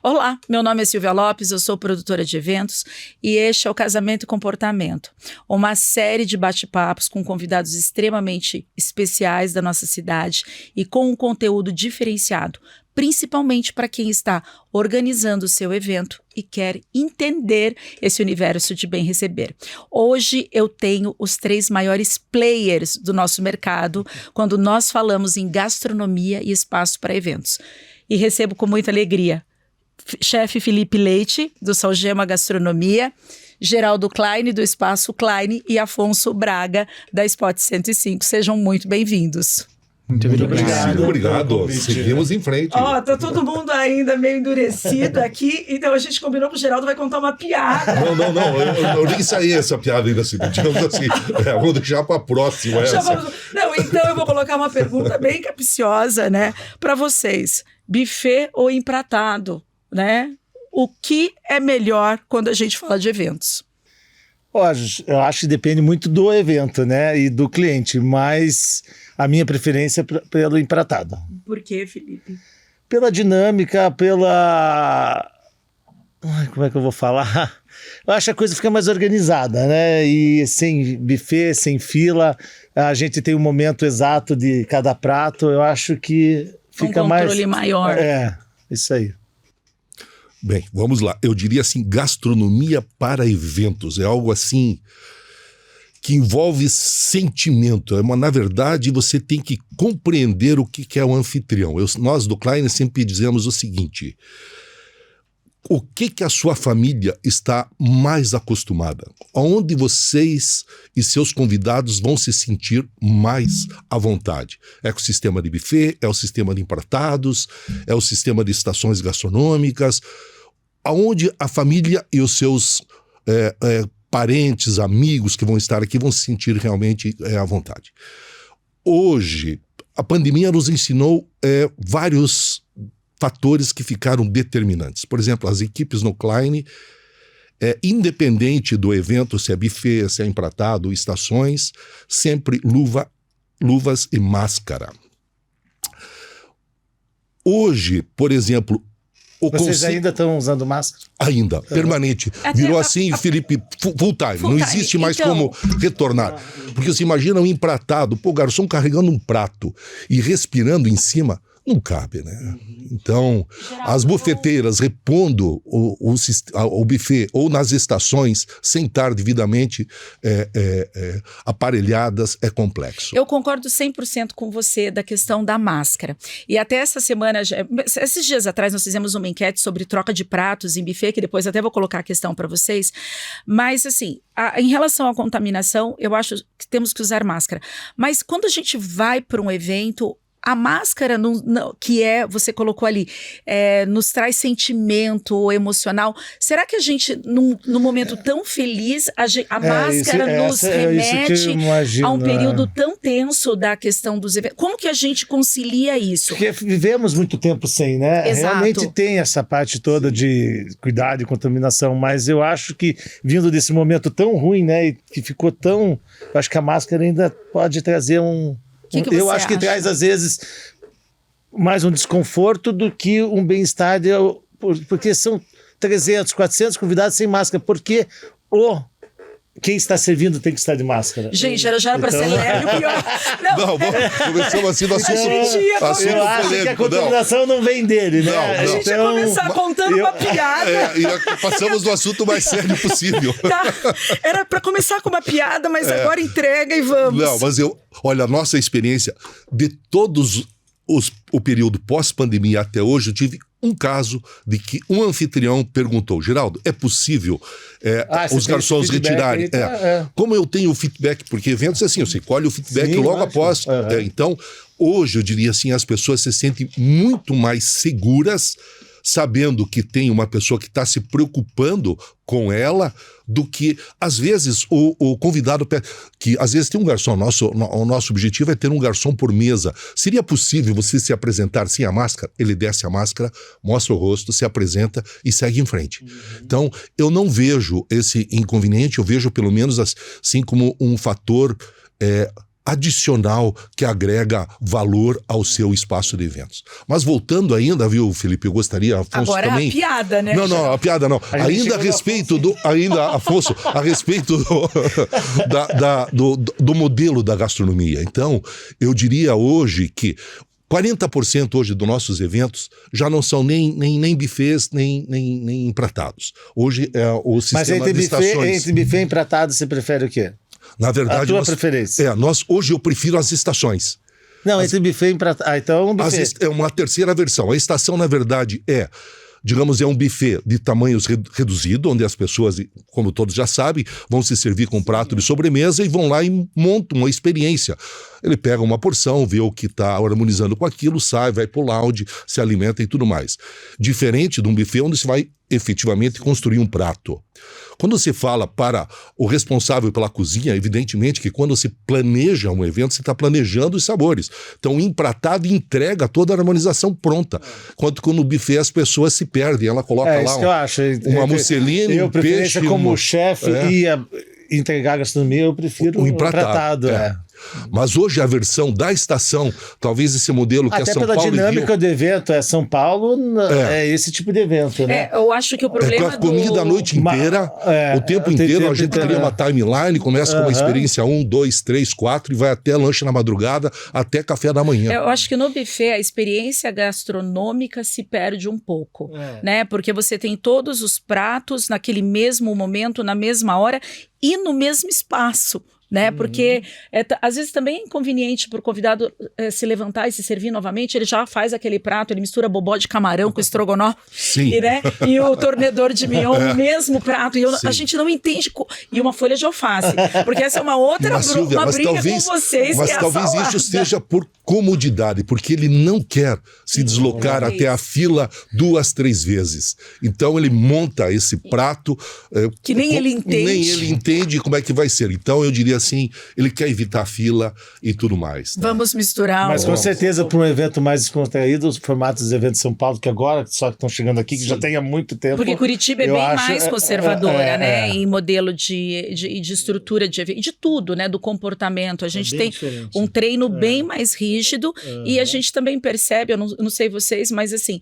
Olá, meu nome é Silvia Lopes, eu sou produtora de eventos e este é o Casamento e Comportamento, uma série de bate-papos com convidados extremamente especiais da nossa cidade e com um conteúdo diferenciado, principalmente para quem está organizando o seu evento e quer entender esse universo de bem receber. Hoje eu tenho os 3 maiores players do nosso mercado quando nós falamos em gastronomia e espaço para eventos. E recebo com muita alegria chefe Felipe Leite, do Salgema Gastronomia, Geraldo Klein, do Espaço Klein, e Afonso Braga, da Spot 105. Sejam muito bem-vindos. Muito obrigado. Obrigado. Seguimos em frente. Ó, tá todo mundo ainda meio endurecido aqui, então a gente combinou que o Geraldo vai contar uma piada. Não. Eu nem saí essa piada ainda assim. Digamos assim, vamos deixar para a próxima essa. Não, então eu vou colocar uma pergunta bem capciosa, né, para vocês. Buffet ou empratado, né? O que é melhor quando a gente fala de eventos? Eu acho que depende muito do evento, né, e do cliente, mas a minha preferência é pelo empratado. Por quê, Felipe? Pela dinâmica, como é que eu vou falar? Eu acho que a coisa fica mais organizada, né, e sem buffet, sem fila, a gente tem um momento exato de cada prato, eu acho que fica mais... Um controle maior. É, isso aí. Bem, vamos lá. Eu diria assim, gastronomia para eventos. É algo assim que envolve sentimento. Na verdade, você tem que compreender o que é o anfitrião. Nós do Klein sempre dizemos o seguinte: o que a sua família está mais acostumada? Onde vocês e seus convidados vão se sentir mais à vontade? É o sistema de buffet? É o sistema de empratados? É o sistema de estações gastronômicas? Aonde a família e os seus parentes, amigos que vão estar aqui vão se sentir realmente à vontade. Hoje, a pandemia nos ensinou vários fatores que ficaram determinantes. Por exemplo, as equipes no Klein, independente do evento, se é buffet, se é empratado, estações, sempre luvas e máscara. Hoje, por exemplo... Vocês ainda estão usando máscara? Ainda, permanente. Virou assim, Felipe, full time. Não existe mais como retornar. Porque você imagina um empratado, o garçom carregando um prato e respirando em cima, não cabe, né? Então, as bufeteiras repondo o buffet ou nas estações, sem estar devidamente aparelhadas, é complexo. Eu concordo 100% com você da questão da máscara. E até essa semana, esses dias atrás, nós fizemos uma enquete sobre troca de pratos em buffet, que depois até vou colocar a questão para vocês. Mas, assim, em relação à contaminação, eu acho que temos que usar máscara. Mas quando a gente vai para um evento... A máscara, que você colocou ali, nos traz sentimento emocional. Será que a gente, num momento tão feliz, a máscara nos remete a um período tão tenso da questão dos eventos? Como que a gente concilia isso? Porque vivemos muito tempo sem, né? Exato. Realmente tem essa parte toda de cuidado e contaminação, mas eu acho que, vindo desse momento tão ruim, né, e que ficou tão... Eu acho que a máscara ainda pode trazer eu acho que traz, às vezes, mais um desconforto do que um bem-estar, porque são 300, 400 convidados sem máscara, porque quem está servindo tem que estar de máscara. Gente, já era para ser leve, pior. Não, começamos assim no assunto eu acho que a contaminação não vem dele, né? A gente ia começar contando uma piada. E passamos no assunto mais sério possível. Tá. Era para começar com uma piada, mas agora entrega e vamos. Não, mas olha, a nossa experiência de todos o período pós-pandemia até hoje, eu tive um caso de que um anfitrião perguntou: Geraldo, é possível os garçons retirarem? Como eu tenho o feedback, porque eventos é assim, você colhe o feedback logo após. Então, hoje eu diria assim, as pessoas se sentem muito mais seguras sabendo que tem uma pessoa que está se preocupando com ela, do que, às vezes, o convidado... que às vezes tem um garçom, o nosso objetivo é ter um garçom por mesa. Seria possível você se apresentar sem a máscara? Ele desce a máscara, mostra o rosto, se apresenta e segue em frente. Então, eu não vejo esse inconveniente, eu vejo pelo menos assim como um fator adicional que agrega valor ao seu espaço de eventos. Mas voltando ainda, viu, Felipe, eu gostaria, Afonso, agora também... a piada, né? Não, a piada não. Ainda a respeito do... Afonso, a respeito do modelo da gastronomia. Então, eu diria hoje que 40% hoje dos nossos eventos já não são nem buffets, nem empratados. Hoje é o sistema de estações. Mas entre buffet e empratado, você prefere o quê? Na verdade, a tua preferência? Hoje eu prefiro as estações. Não, entre buffet e empratado. Então, um buffet. É uma terceira versão. A estação, na verdade, digamos, é um buffet de tamanhos reduzido, onde as pessoas, como todos já sabem, vão se servir com um prato de sobremesa e vão lá e montam uma experiência. Ele pega uma porção, vê o que está harmonizando com aquilo, sai, vai pro lounge, se alimenta e tudo mais. Diferente de um buffet onde você vai efetivamente construir um prato. Quando você fala para o responsável pela cozinha, evidentemente que quando você planeja um evento, você está planejando os sabores. Então, o empratado entrega toda a harmonização pronta. Enquanto que no buffet as pessoas se perdem. Ela coloca lá isso que eu acho. uma musseline, um peixe... como chefe e entregar a gastronomia, eu prefiro o empratado. Mas hoje a versão da estação, talvez esse modelo que é São Paulo... Até pela dinâmica do evento, São Paulo é esse tipo de evento, né? Eu acho que o problema com a comida a noite inteira, o tempo inteiro, a gente cria uma timeline, começa com uma experiência 1, 2, 3, 4 e vai até lanche na madrugada, até café da manhã. Eu acho que no buffet a experiência gastronômica se perde um pouco, né? Porque você tem todos os pratos naquele mesmo momento, na mesma hora e no mesmo espaço. Né? Porque às vezes também é inconveniente para o convidado se levantar e se servir novamente, ele já faz aquele prato, ele mistura bobó de camarão com estrogonofe e o tornedor de mignon, o mesmo prato, e a gente não entende, e uma folha de alface, porque essa é uma outra Silvia, uma briga talvez, com vocês. Mas talvez isso seja por comodidade, porque ele não quer se deslocar até a fila 2, 3 vezes. Então ele monta esse prato que nem ele entende como é que vai ser. Então eu diria assim, ele quer evitar a fila e tudo mais. Tá? Vamos misturar. Mas com certeza para um evento mais descontraído, os formatos dos eventos de São Paulo, que agora só que estão chegando aqui, que já tem há muito tempo. Porque Curitiba é bem mais conservadora, né? Em modelo de estrutura de evento, de tudo, né? Do comportamento. A gente tem um treino bem mais rígido e a gente também percebe, eu não sei vocês, mas assim,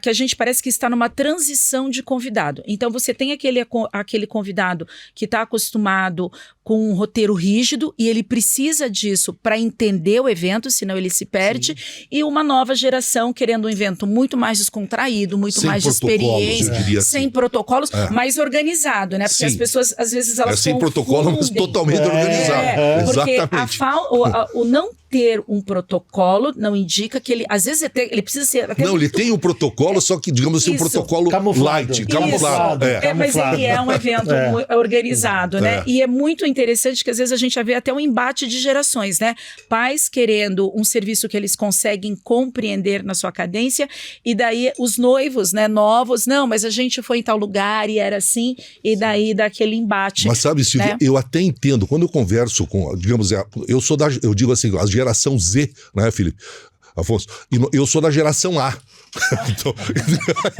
que a gente parece que está numa transição de convidado. Então você tem aquele convidado que está acostumado com um roteiro rígido e ele precisa disso para entender o evento, senão ele se perde. Sim. E uma nova geração querendo um evento muito mais descontraído, muito mais de experiência, sem protocolos, mais organizado, né? Porque as pessoas, às vezes, elas sem protocolo, mas totalmente organizado. Porque exatamente. O não ter um protocolo não indica que ele, às vezes, ele precisa ser... Não, ele tem um protocolo, só que, digamos assim, um protocolo light, camuflado. Mas ele é um evento organizado, né? E é muito interessante que, às vezes, a gente vê até um embate de gerações, né? Pais querendo um serviço que eles conseguem compreender na sua cadência, e daí os noivos, né, novos, não, mas a gente foi em tal lugar e era assim, e daí daquele embate. Mas sabe, Silvia, né? Eu até entendo, quando eu converso com, digamos, eu digo assim, a geração Z, né, Felipe? Afonso, eu sou da geração A. Então,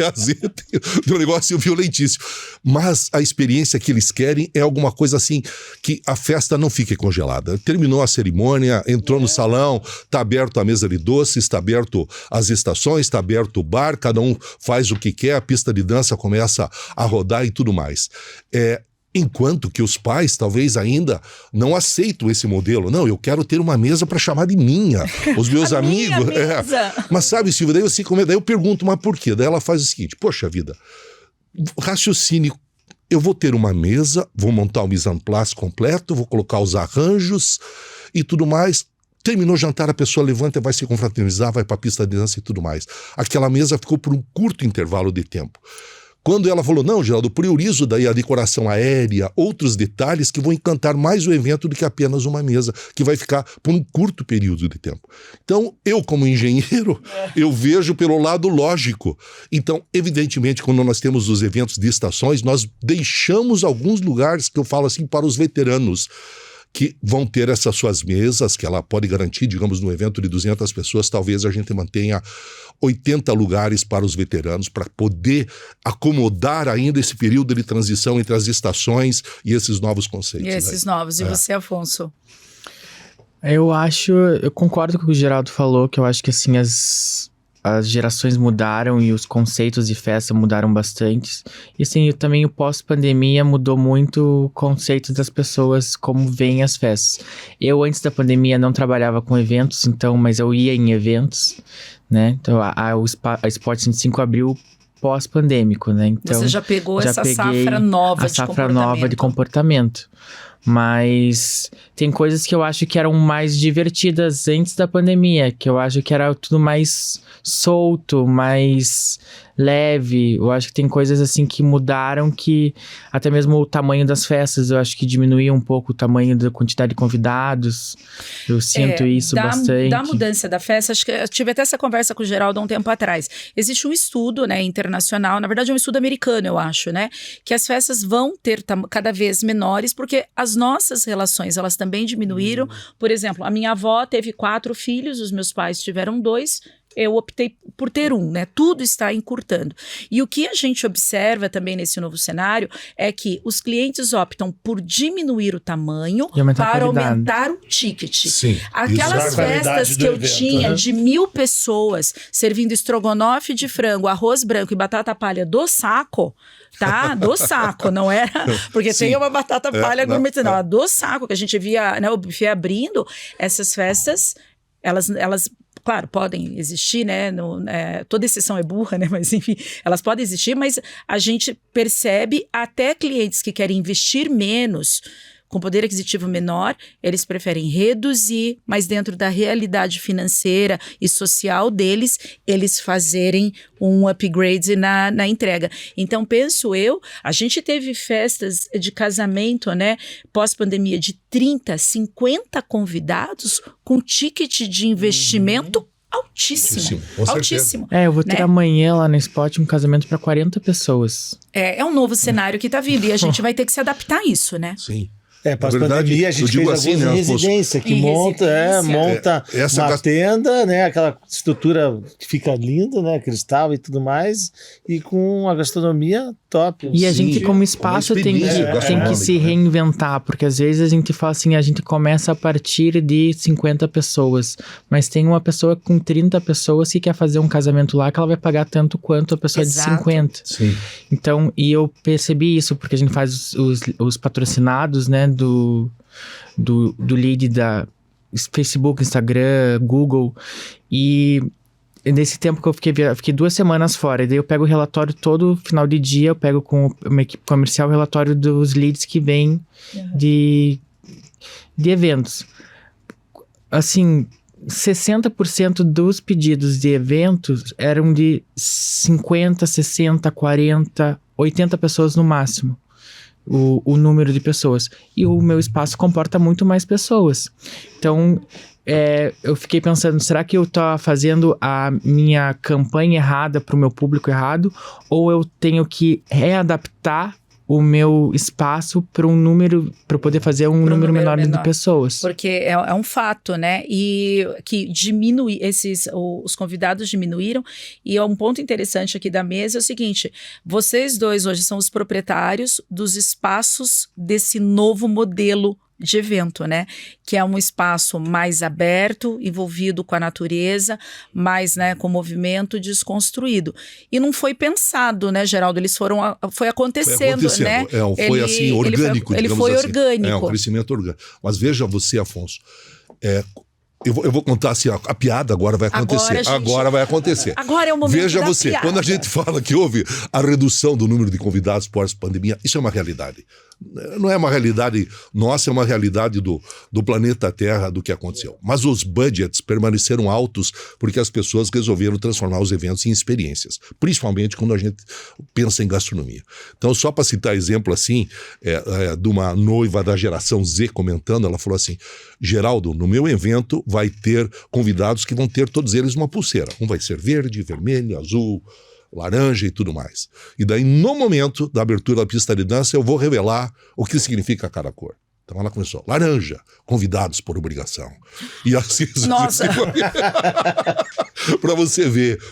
a Z tem um negócio violentíssimo. Mas a experiência que eles querem é alguma coisa assim, que a festa não fique congelada. Terminou a cerimônia, entrou no salão, está aberto a mesa de doces, está aberto as estações, está aberto o bar, cada um faz o que quer, a pista de dança começa a rodar e tudo mais. Enquanto que os pais talvez ainda não aceitam esse modelo. Não, eu quero ter uma mesa para chamar de minha. Os meus amigos. Mas sabe, Silvia, daí eu pergunto, mas por quê? Daí ela faz o seguinte: poxa vida, raciocínio. Eu vou ter uma mesa, vou montar o mise en place completo, vou colocar os arranjos e tudo mais. Terminou o jantar, a pessoa levanta, vai se confraternizar, vai para a pista de dança e tudo mais. Aquela mesa ficou por um curto intervalo de tempo. Quando ela falou, não, Geraldo, priorizo daí a decoração aérea, outros detalhes que vão encantar mais o evento do que apenas uma mesa, que vai ficar por um curto período de tempo. Então, eu como engenheiro, eu vejo pelo lado lógico. Então, evidentemente, quando nós temos os eventos de estações, nós deixamos alguns lugares, que eu falo assim, para os veteranos, que vão ter essas suas mesas, que ela pode garantir, digamos, no evento de 200 pessoas, talvez a gente mantenha 80 lugares para os veteranos, para poder acomodar ainda esse período de transição entre as estações e esses novos conceitos. E esses novos. E você, Afonso? Eu concordo com o que o Geraldo falou, que eu acho que assim, as gerações mudaram e os conceitos de festa mudaram bastante. E assim, também o pós-pandemia mudou muito o conceito das pessoas, como veem as festas. Eu, antes da pandemia, não trabalhava com eventos, mas eu ia em eventos, né? Então, a Sport 25 abriu pós-pandêmico, né? Então, você já pegou essa safra nova de comportamento. A safra nova de comportamento. Mas tem coisas que eu acho que eram mais divertidas antes da pandemia, que eu acho que era tudo mais solto, mais leve. Eu acho que tem coisas assim que mudaram, que até mesmo o tamanho das festas, eu acho que diminuiu um pouco o tamanho da quantidade de convidados. Eu sinto isso bastante. Da mudança da festa, acho que eu tive até essa conversa com o Geraldo há um tempo atrás. Existe um estudo, né, internacional, na verdade é um estudo americano, eu acho, né, que as festas vão ter cada vez menores, porque as nossas relações, elas também diminuíram. Por exemplo, a minha avó teve 4 filhos, os meus pais tiveram 2, eu optei por ter 1, né? Tudo está encurtando. E o que a gente observa também nesse novo cenário é que os clientes optam por diminuir o tamanho para aumentar o ticket. Sim, aquelas festas que eu tinha de 1.000 pessoas servindo estrogonofe de frango, arroz branco e batata palha do saco, tá? Do saco, não era? Porque tem uma batata palha gourmetizada, do saco, que a gente via, né, o buffet abrindo. Essas festas, elas claro, podem existir, né? Toda exceção é burra, né? Mas enfim, elas podem existir, mas a gente percebe até clientes que querem investir menos, com poder aquisitivo menor, eles preferem reduzir, mas dentro da realidade financeira e social deles, eles fazerem um upgrade na entrega. Então, penso eu, a gente teve festas de casamento, né, pós-pandemia, de 30, 50 convidados com ticket de investimento altíssimo. Altíssimo. Eu vou ter amanhã lá no Spot um casamento para 40 pessoas. É um novo cenário que tá vindo e a gente vai ter que se adaptar a isso, né? Sim. Pós-pandemia a gente fez assim, algumas residência que monta uma tenda, né? Aquela estrutura que fica linda, né? Cristal e tudo mais, e com a gastronomia top. E a gente, como espaço, tem que se reinventar, porque às vezes a gente fala assim, a gente começa a partir de 50 pessoas, mas tem uma pessoa com 30 pessoas que quer fazer um casamento lá, que ela vai pagar tanto quanto a pessoa de 50. Sim. Então, e eu percebi isso, porque a gente faz os patrocinados, né? Do lead da Facebook, Instagram, Google, e nesse tempo que eu fiquei 2 semanas fora, e daí eu pego o relatório todo final de dia, eu pego com uma equipe comercial o relatório dos leads que vem de eventos. Assim, 60% dos pedidos de eventos eram de 50, 60, 40, 80 pessoas no máximo. O número de pessoas. E o meu espaço comporta muito mais pessoas. Então, eu fiquei pensando, será que eu tô fazendo a minha campanha errada para o meu público errado? Ou eu tenho que readaptar o meu espaço para para poder fazer um número menor de pessoas. Porque é um fato, né? E que os convidados diminuíram. E um ponto interessante aqui da mesa é o seguinte: vocês dois hoje são os proprietários dos espaços desse novo modelo de evento, né? Que é um espaço mais aberto, envolvido com a natureza, mais, né, com movimento desconstruído. E não foi pensado, né, Geraldo? Foi acontecendo, né? Foi assim, orgânico, ele foi assim. orgânico. Um crescimento orgânico. Mas veja você, Afonso, eu vou contar assim, a piada agora vai acontecer. Agora vai acontecer. Agora é o momento Veja da você, piada. quando a gente fala que houve a redução do número de convidados pós-pandemia, isso é uma realidade. Não é uma realidade nossa, é uma realidade do planeta Terra, do que aconteceu. Mas os budgets permaneceram altos porque as pessoas resolveram transformar os eventos em experiências, principalmente quando a gente pensa em gastronomia. Então, só para citar exemplo assim, de uma noiva da geração Z comentando, ela falou assim: Geraldo, no meu evento vai ter convidados que vão ter todos eles uma pulseira. Um vai ser verde, vermelho, azul, laranja e tudo mais. E daí, no momento da abertura da pista de dança, eu vou revelar o que significa cada cor. Então ela começou, laranja, convidados por obrigação. E assim... Nossa! Para você ver.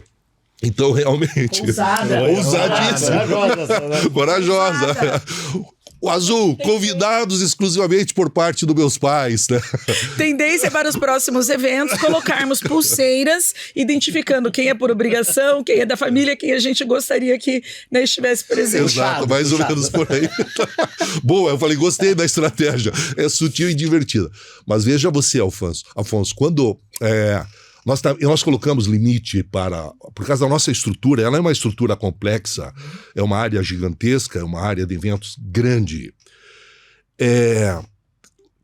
Então, realmente... Ousadíssima. Corajosa. O Azul, convidados exclusivamente por parte dos meus pais, né? Tendência para os próximos eventos, colocarmos pulseiras, identificando quem é por obrigação, quem é da família, quem a gente gostaria que, né, estivesse presente. Exato, mais ou menos por aí. Boa, eu falei, gostei da estratégia. É sutil e divertida. Mas veja você, Afonso, quando nós colocamos limite por causa da nossa estrutura, ela é uma estrutura complexa, é uma área gigantesca, é uma área de eventos grande.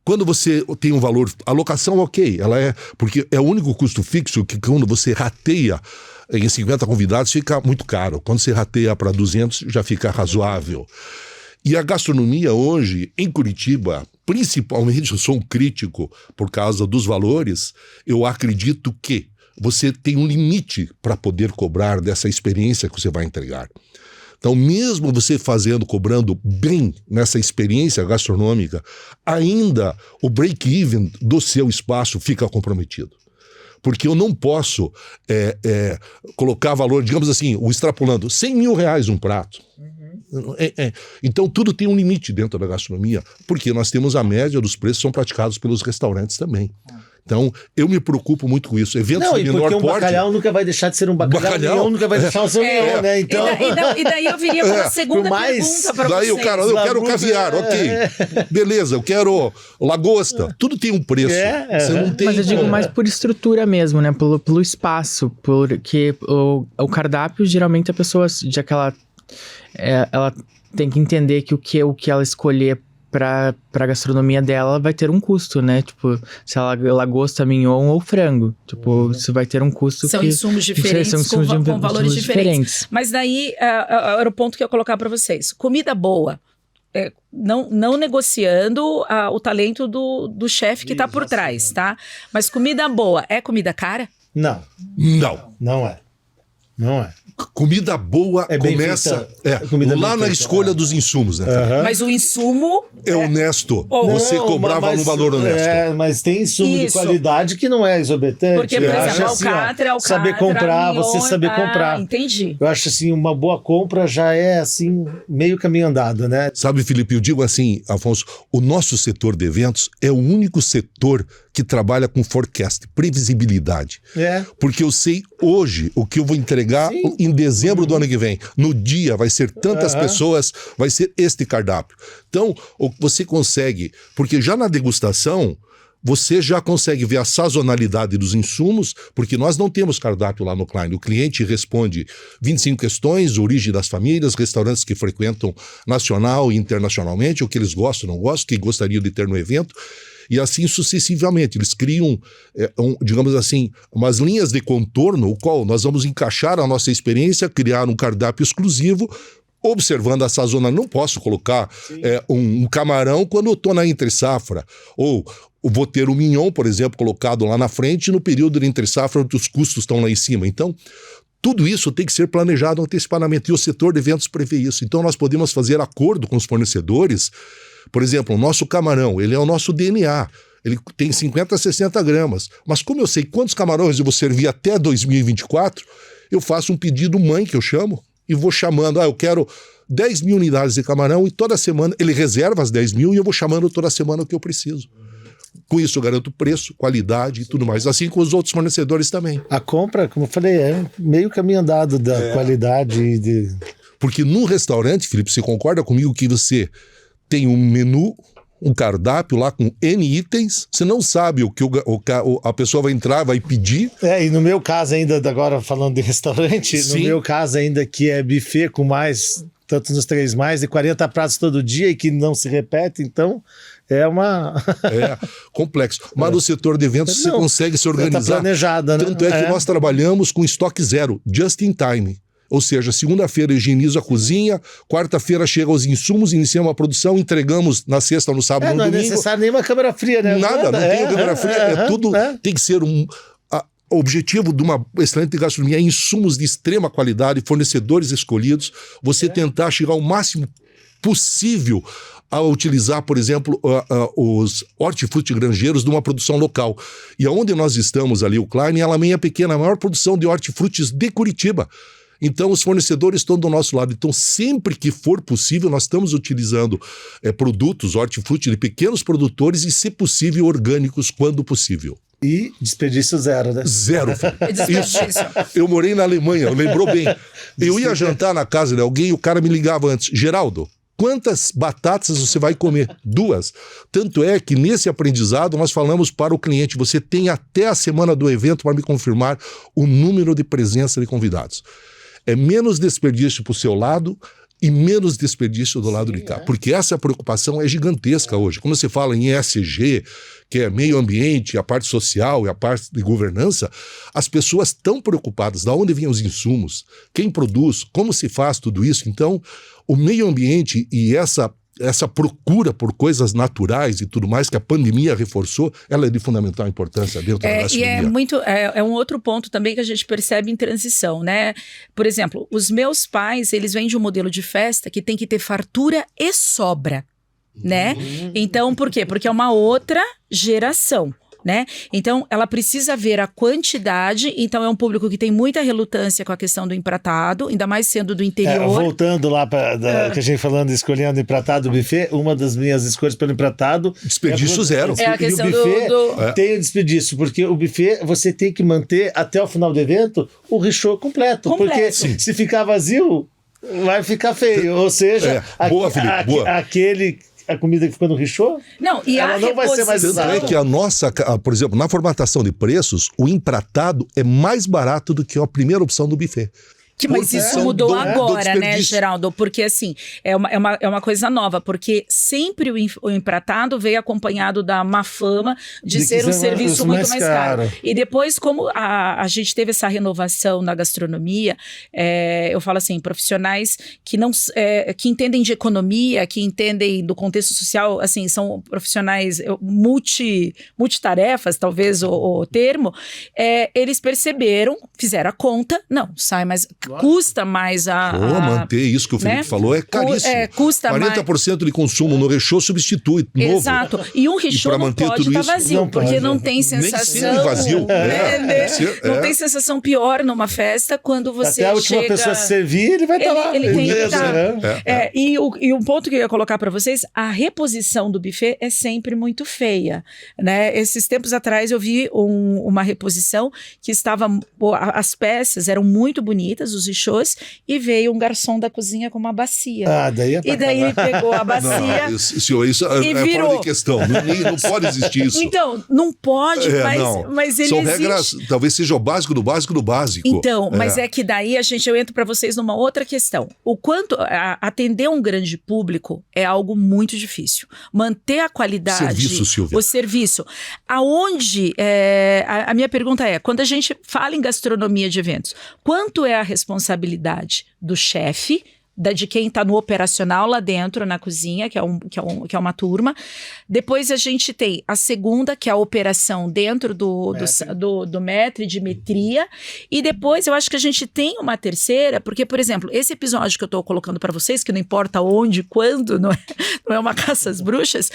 Quando você tem um valor, a locação, ok, porque é o único custo fixo que quando você rateia em 50 convidados fica muito caro. Quando você rateia para 200 já fica razoável. E a gastronomia hoje, em Curitiba, principalmente, eu sou um crítico por causa dos valores, eu acredito que você tem um limite para poder cobrar dessa experiência que você vai entregar. Então, mesmo você cobrando bem nessa experiência gastronômica, ainda o break-even do seu espaço fica comprometido. Porque eu não posso colocar valor, digamos assim, extrapolando, R$100 mil um prato. Então tudo tem um limite dentro da gastronomia, porque nós temos a média dos preços que são praticados pelos restaurantes também. Então, eu me preocupo muito com isso. Eventos de menor porte... bacalhau nunca vai deixar de ser um bacalhau. Leão nunca vai deixar de ser um leão, né? Então... E daí eu viria para a segunda pergunta para vocês. Daí o cara, eu quero caviar, ok. Beleza, eu quero lagosta. Tudo tem um preço. Você não tem... Mas eu digo mais por estrutura mesmo, né? Pelo espaço. Porque o cardápio, geralmente, a pessoa, já que ela tem que entender que o que ela escolher pra gastronomia dela vai ter um custo, né? Tipo, se ela lagosta, mignon ou frango. Tipo, isso vai ter um custo são insumos diferentes, com valores diferentes. Mas daí, era o ponto que eu ia colocar para vocês. Comida boa. Não negociando o talento do chefe que tá por trás, tá? Mas comida boa é comida cara? Não. Não é. Comida boa começa lá na escolha dos insumos, né? Mas o insumo é honesto. Você cobrava um valor honesto. Mas tem insumo de qualidade que não é exorbitante. Porque, por exemplo, alcatra, saber comprar, você saber comprar. Entendi. Eu acho assim, uma boa compra já é assim, meio caminho andado, né? Sabe, Felipe, eu digo assim, Afonso, o nosso setor de eventos é o único setor que trabalha com forecast, previsibilidade. Porque eu sei hoje o que eu vou entregar em dezembro do ano que vem. No dia vai ser tantas pessoas, vai ser este cardápio. Então, você consegue, porque já na degustação, você já consegue ver a sazonalidade dos insumos, porque nós não temos cardápio lá no Klein. O cliente responde 25 questões, origem das famílias, restaurantes que frequentam nacional e internacionalmente, o que eles gostam, não gostam, o que gostariam de ter no evento. E assim sucessivamente, eles criam, digamos assim, umas linhas de contorno, o qual nós vamos encaixar a nossa experiência, criar um cardápio exclusivo, observando a sazonalidade. Não posso colocar um camarão quando eu estou na entre-safra, ou vou ter o mignon, por exemplo, colocado lá na frente no período de entre-safra, onde os custos estão lá em cima. Então, tudo isso tem que ser planejado antecipadamente, e o setor de eventos prevê isso. Então, nós podemos fazer acordo com os fornecedores. Por exemplo, o nosso camarão, ele é o nosso DNA. Ele tem 50 a 60 gramas. Mas como eu sei quantos camarões eu vou servir até 2024, eu faço um pedido mãe, que eu chamo, e vou chamando. Eu quero 10 mil unidades de camarão, e toda semana ele reserva as 10 mil e eu vou chamando toda semana o que eu preciso. Com isso eu garanto preço, qualidade e tudo mais. Assim com os outros fornecedores também. A compra, como eu falei, é meio caminho andado da qualidade. Porque num restaurante, Felipe, você concorda comigo que você tem um menu, um cardápio lá com N itens, você não sabe o que a pessoa vai entrar, vai pedir. E no meu caso ainda, agora falando de restaurante, no meu caso ainda que é buffet com mais, tanto nos 3 mais, de 40 pratos todo dia e que não se repete, então é complexo. Mas no setor de eventos você consegue se organizar. Tá planejada, né? Tanto é que nós trabalhamos com estoque zero, just in time. Ou seja, segunda-feira higienizo a cozinha, quarta-feira chega os insumos, iniciamos a produção, entregamos na sexta, no sábado, no domingo. Não é necessário nenhuma câmera fria, né? Nada, não tem câmera fria, tudo tem que ser o objetivo de uma excelente gastronomia é insumos de extrema qualidade, fornecedores escolhidos, você tentar chegar ao máximo possível a utilizar, por exemplo, os hortifruti granjeiros de uma produção local. E onde nós estamos ali, o Klein, ela é pequena, a maior produção de hortifrutis de Curitiba. Então, os fornecedores estão do nosso lado. Então, sempre que for possível, nós estamos utilizando produtos, hortifruti de pequenos produtores e, se possível, orgânicos quando possível. E desperdício zero, né? Zero. Desperdício. Eu morei na Alemanha, lembrou bem. Eu ia jantar na casa de alguém e o cara me ligava antes. Geraldo, quantas batatas você vai comer? 2. Tanto é que nesse aprendizado nós falamos para o cliente, você tem até a semana do evento para me confirmar o número de presença de convidados. É menos desperdício para o seu lado e menos desperdício do lado de cá. Porque essa preocupação é gigantesca hoje. Quando você fala em ESG, que é meio ambiente, a parte social e a parte de governança, as pessoas estão preocupadas de onde vêm os insumos, quem produz, como se faz tudo isso. Então, o meio ambiente e essa procura por coisas naturais e tudo mais que a pandemia reforçou, ela é de fundamental importância dentro da gastronomia. É um outro ponto também que a gente percebe em transição, né? Por exemplo, os meus pais, eles vêm de um modelo de festa que tem que ter fartura e sobra, né? Então, por quê? Porque é uma outra geração. Né? Então, ela precisa ver a quantidade. Então, é um público que tem muita relutância com a questão do empratado, ainda mais sendo do interior. Voltando lá para que a gente falando, escolhendo empratado, buffet, uma das minhas escolhas pelo empratado... Desperdício zero. É a questão e o buffet tem o desperdício, porque o buffet você tem que manter até o final do evento o richô completo. Porque se ficar vazio, vai ficar feio. Ou seja, boa, Felipe, boa. A comida que ficou no richô, ela não vai ser mais usada. Tanto é que a nossa, por exemplo, na formatação de preços, o empratado é mais barato do que a primeira opção do buffet. Mas isso mudou agora, né, Geraldo? Porque, assim, é uma coisa nova, porque sempre o empratado veio acompanhado da má fama de ser um serviço muito mais caro. E depois, como a gente teve essa renovação na gastronomia, eu falo assim, profissionais que entendem de economia, que entendem do contexto social, assim, são profissionais multitarefas, talvez o termo, eles perceberam, fizeram a conta, não, sai mais... Custa mais manter isso que o Felipe falou é caríssimo. Custa 40% de consumo no richô substitui novo. Exato. E um richô não pode estar vazio, porque não tem sensação... Nem vazio. Não tem sensação pior numa festa quando você até a última pessoa servir, ele vai estar lá. Ele tem que estar. E um ponto que eu ia colocar para vocês, a reposição do buffet é sempre muito feia, né? Esses tempos atrás eu vi uma reposição que as peças eram muito bonitas, os richôs, e veio um garçom da cozinha com uma bacia. Daí ele pegou a bacia isso e virou. Fora de questão. Não pode existir isso. Então, não pode, mas ele são existe. Regras, talvez seja o básico do básico do básico. Então, mas é que daí eu entro para vocês numa outra questão. O quanto atender um grande público é algo muito difícil. Manter a qualidade... Serviço, Silvia. O serviço. Aonde... a minha pergunta é, quando a gente fala em gastronomia de eventos, quanto é a responsabilidade do chefe, de quem está no operacional lá dentro, na cozinha, que é uma turma. Depois a gente tem a segunda, que é a operação dentro do maître de metria. E depois eu acho que a gente tem uma terceira, porque, por exemplo, esse episódio que eu estou colocando para vocês, que não importa onde, quando, não é uma caça às bruxas,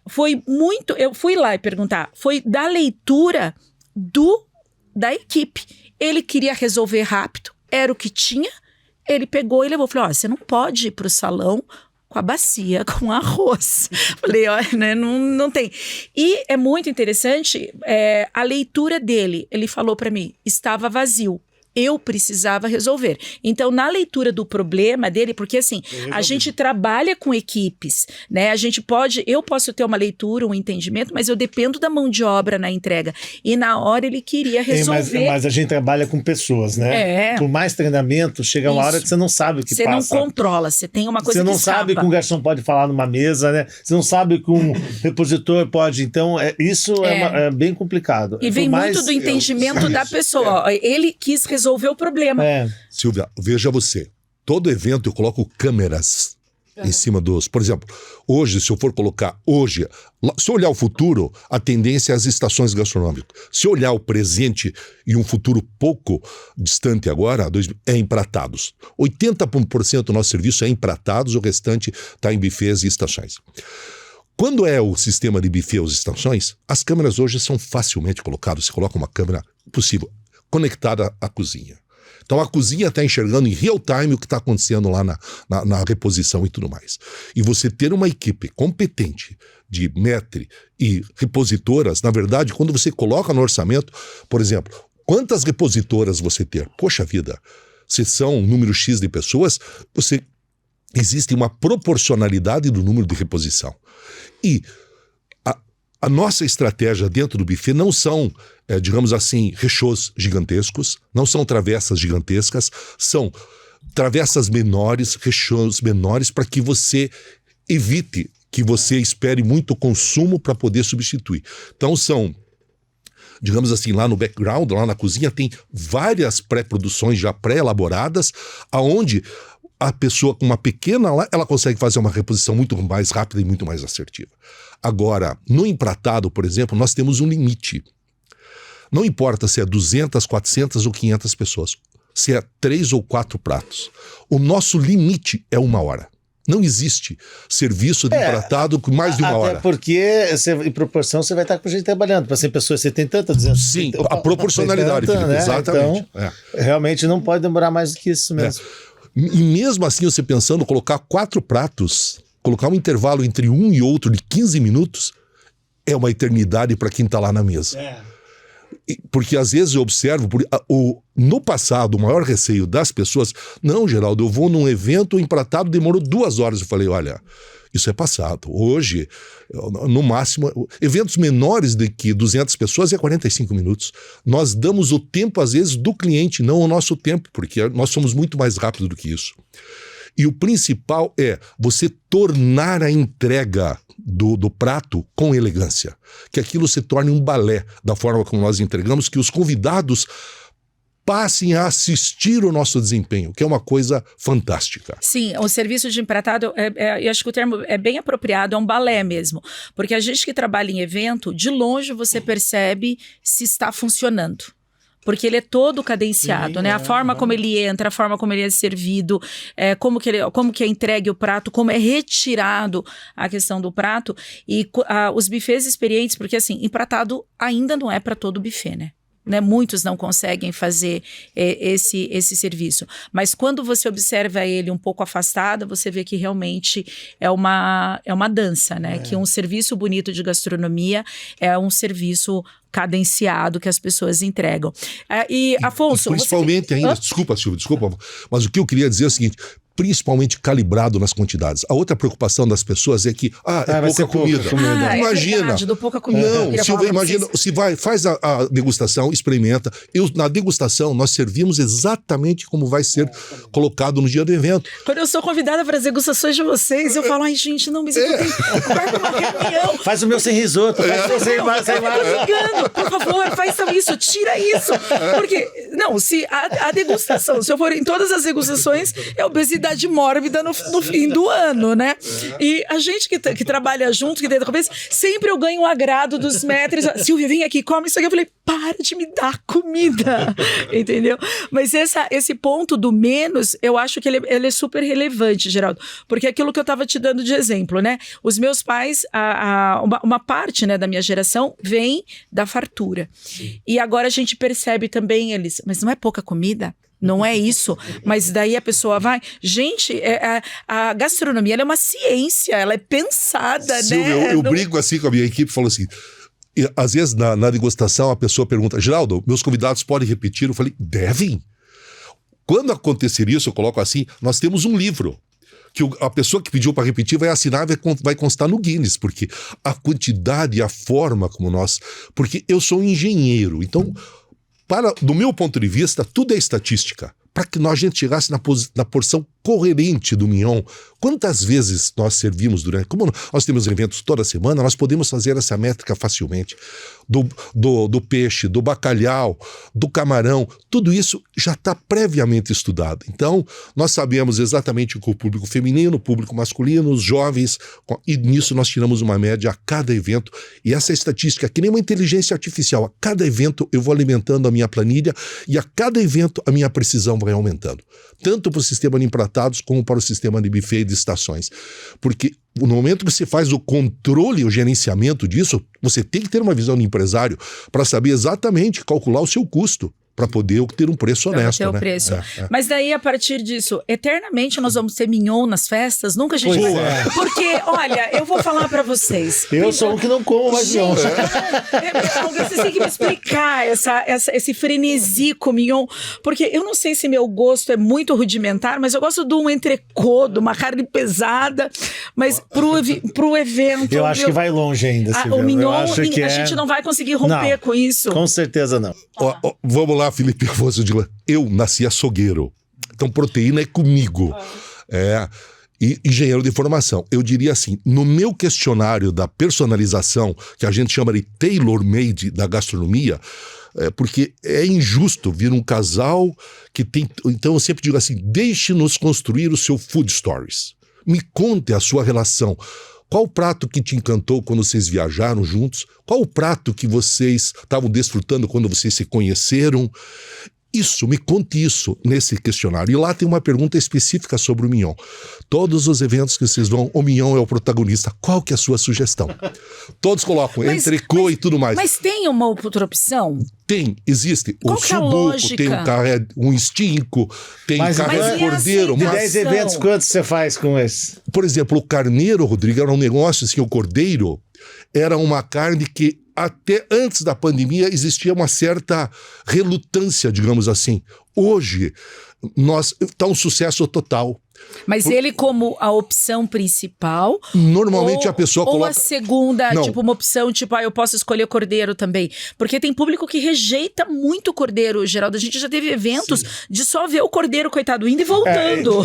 foi muito... Eu fui lá e perguntar, foi da leitura da equipe. Ele queria resolver rápido, era o que tinha, ele pegou e levou. Falei, você não pode ir para o salão com a bacia, com arroz. Falei, né, não tem. E é muito interessante a leitura dele. Ele falou para mim, estava vazio. Eu precisava resolver. Então, na leitura do problema dele, porque assim, a gente trabalha com equipes, né? Eu posso ter uma leitura, um entendimento, mas eu dependo da mão de obra na entrega. E na hora ele queria resolver. Mas a gente trabalha com pessoas, né? Por mais treinamento, chega uma hora que você não sabe o que passa. Você não controla, você tem uma coisa que Você não sabe que um garçom pode falar numa mesa, né? Você não sabe que um repositor pode. Então, isso é bem complicado. E vem muito do entendimento da pessoa. Ele quis resolver o problema. Silvia, veja você. Todo evento eu coloco câmeras em cima dos... Por exemplo, hoje, se eu for colocar se eu olhar o futuro, a tendência é as estações gastronômicas. Se eu olhar o presente e um futuro pouco distante agora, é empratados. 80% do nosso serviço é empratados, o restante está em buffets e estações. Quando é o sistema de buffet ou estações, as câmeras hoje são facilmente colocadas. Você coloca uma câmera possível conectada à cozinha. Então a cozinha está enxergando em real time o que está acontecendo lá na reposição e tudo mais. E você ter uma equipe competente de maître e repositoras, na verdade, quando você coloca no orçamento, por exemplo, quantas repositoras você ter? Poxa vida, se são um número X de pessoas, existe uma proporcionalidade do número de reposição. E a nossa estratégia dentro do buffet não são, digamos assim, rechôs gigantescos, não são travessas gigantescas, são travessas menores, rechôs menores, para que você evite que você espere muito consumo para poder substituir. Então são, digamos assim, lá no background, lá na cozinha, tem várias pré-produções já pré-elaboradas, aonde a pessoa com uma pequena lá, ela consegue fazer uma reposição muito mais rápida e muito mais assertiva. Agora, no empratado, por exemplo, nós temos um limite. Não importa se é 200, 400 ou 500 pessoas, se é 3 ou 4 pratos. O nosso limite é 1 hora. Não existe serviço de empratado com mais de 1 hora. Até porque, em proporção, você vai estar com gente trabalhando. Para 100 pessoas, você tem tanta, 200. Sim, a proporcionalidade, tanta, Felipe, né? exatamente. Então, realmente não pode demorar mais do que isso mesmo. E mesmo assim, você pensando, colocar 4 pratos, colocar um intervalo entre um e outro de 15 minutos, é uma eternidade para quem está lá na mesa. Porque às vezes eu observo, no passado, o maior receio das pessoas, não, Geraldo, eu vou num evento, o empratado demorou 2 horas. Eu falei, olha, isso é passado. Hoje, no máximo, eventos menores de que 200 pessoas é 45 minutos. Nós damos o tempo, às vezes, do cliente, não o nosso tempo, porque nós somos muito mais rápidos do que isso. E o principal é você tornar a entrega do prato com elegância. Que aquilo se torne um balé da forma como nós entregamos, que os convidados passem a assistir o nosso desempenho, que é uma coisa fantástica. Sim, o serviço de empratado, eu acho que o termo é bem apropriado, é um balé mesmo. Porque a gente que trabalha em evento, de longe você percebe se está funcionando. Porque ele é todo cadenciado, né? A forma como ele entra, a forma como ele é servido, como que é entregue o prato, como é retirado a questão do prato. E os buffets experientes, porque assim, empratado ainda não é para todo buffet, né? Muitos não conseguem fazer esse serviço. Mas quando você observa ele um pouco afastado, você vê que realmente é uma dança, né? Que um serviço bonito de gastronomia é um serviço cadenciado que as pessoas entregam. E Afonso... Principalmente ainda, desculpa, Silvia, mas o que eu queria dizer é o seguinte... principalmente calibrado nas quantidades. A outra preocupação das pessoas é que é pouca comida. Imagina. É verdade, do pouca comida. Não, Silvia, imagina, faz a degustação, experimenta. Na degustação, nós servimos exatamente como vai ser colocado no dia do evento. Quando eu sou convidada para as degustações de vocês, eu falo, ai gente, não, mas eu tenho uma reunião. Faz o meu sem risoto, faz o sem massa. Por favor, faça isso, tira isso. Porque, não, se a degustação, se eu for em todas as degustações, é obesidade mórbida no fim do ano, né? E a gente que trabalha junto, que dentro da cabeça, sempre eu ganho o agrado dos maîtres. Silvia, vem aqui, come isso aqui. Eu falei, para de me dar comida, entendeu? Mas esse ponto do menos, eu acho que ele é super relevante, Geraldo, porque aquilo que eu estava te dando de exemplo, né? Os meus pais, uma parte, né, da minha geração vem da fartura. Sim. E agora a gente percebe também eles, mas não é pouca comida? Não é isso, mas daí a pessoa vai... Gente, a gastronomia ela é uma ciência, ela é pensada, Silvia, né? Eu brigo assim com a minha equipe, falo assim... E, às vezes na degustação a pessoa pergunta, Geraldo, meus convidados podem repetir? Eu falei, devem. Quando acontecer isso, eu coloco assim, nós temos um livro que a pessoa que pediu para repetir vai assinar e vai constar no Guinness, porque a quantidade e a forma como nós... Porque eu sou engenheiro, então... do meu ponto de vista, tudo é estatística. Para que a gente chegasse na porção coerente do mignon. Quantas vezes nós servimos como nós temos eventos toda semana, nós podemos fazer essa métrica facilmente. Do peixe, do bacalhau, do camarão, tudo isso já está previamente estudado. Então, nós sabemos exatamente o que o público feminino, o público masculino, os jovens, e nisso nós tiramos uma média a cada evento. E essa estatística, que nem uma inteligência artificial, a cada evento eu vou alimentando a minha planilha e a cada evento a minha precisão vai aumentando. Tanto para o sistema de empratados como para o sistema de buffet e de estações. Porque no momento que você faz o controle e o gerenciamento disso, você tem que ter uma visão de empresário para saber exatamente calcular o seu custo. para poder ter um preço honesto. Pra ter o né? preço. Mas daí, a partir disso, eternamente nós vamos ter mignon nas festas? Nunca a gente Pois vai... é. Porque, olha, eu vou falar pra vocês. Eu sou um que não como mais mignon. Vocês têm que me explicar esse frenesi com mignon, porque eu não sei se meu gosto é muito rudimentar, mas eu gosto de um entrecô, de uma carne pesada, mas pro evento... Eu acho que vai longe ainda, Silvia. O mignon, Eu acho que a gente não vai conseguir romper Não, com isso. Com certeza não. Vamos lá, Felipe Afonso de Lã. Eu nasci açougueiro, então proteína é comigo. E engenheiro de formação. Eu diria assim, no meu questionário da personalização, que a gente chama de tailor-made da gastronomia, porque é injusto vir um casal que tem... Então eu sempre digo assim, deixe-nos construir o seu food stories. Me conte a sua relação. Qual o prato que te encantou quando vocês viajaram juntos? Qual o prato que vocês estavam desfrutando quando vocês se conheceram? Isso, me conte isso nesse questionário. E lá tem uma pergunta específica sobre o mignon. Todos os eventos que vocês vão, o mignon é o protagonista. Qual que é a sua sugestão? Todos colocam entrecô e tudo mais. Mas tem uma outra opção? Tem, existe. Qual o que é a subuco, lógica? tem um estinco, tem carne de cordeiro. De aceitação? 10 eventos, quantos você faz com esse? Por exemplo, o carneiro, Rodrigo, era um negócio assim, o cordeiro era uma carne que até antes da pandemia existia uma certa relutância, digamos assim. Hoje, está um sucesso total. Mas ele como a opção principal? Normalmente a pessoa ou coloca... a segunda, Não. tipo uma opção, tipo, eu posso escolher cordeiro também. Porque tem público que rejeita muito o cordeiro, Geraldo. A gente já teve eventos de só ver o cordeiro, coitado, indo e voltando.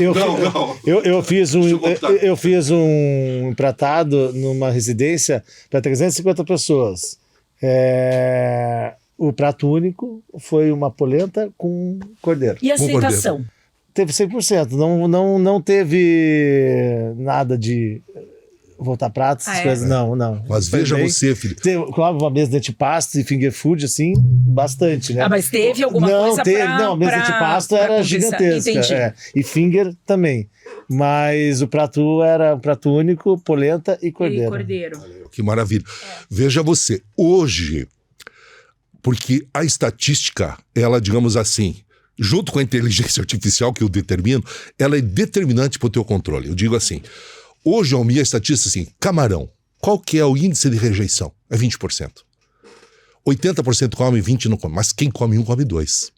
Eu fiz um empratado numa residência para 350 pessoas. O prato único foi uma polenta com cordeiro. E a aceitação? Teve 100%. Não teve nada de voltar pratos, essas coisas. Não. Mas veja você, Felipe. Teve uma mesa de antipasto e finger food, assim, bastante, né? Mas teve alguma coisa Não, a mesa de antipasto era gigantesca. Entendi. E finger também. Mas o prato era um prato único, polenta e cordeiro. Que maravilha. Veja você, hoje, porque a estatística, ela, digamos assim, junto com a inteligência artificial que eu determino, ela é determinante para o teu controle. Eu digo assim, hoje a minha estatística assim, camarão, qual que é o índice de rejeição? É 20%. 80% come, 20% não come, mas quem come um, come dois.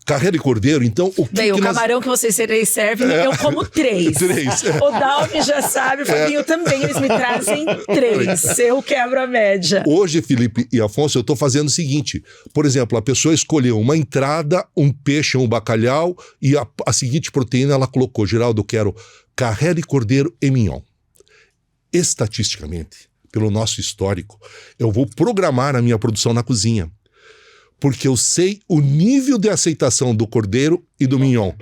Carreira e cordeiro, então... O camarão que vocês servem, eu como 3. O Dalmi já sabe, o Fabinho também, eles me trazem 3. Eu quebro a média. Hoje, Felipe e Afonso, eu estou fazendo o seguinte. Por exemplo, a pessoa escolheu uma entrada, um peixe, um bacalhau, e a seguinte proteína ela colocou, Geraldo, eu quero carreira e cordeiro e mignon. Estatisticamente, pelo nosso histórico, eu vou programar a minha produção na cozinha. Porque eu sei o nível de aceitação do cordeiro e do mignon.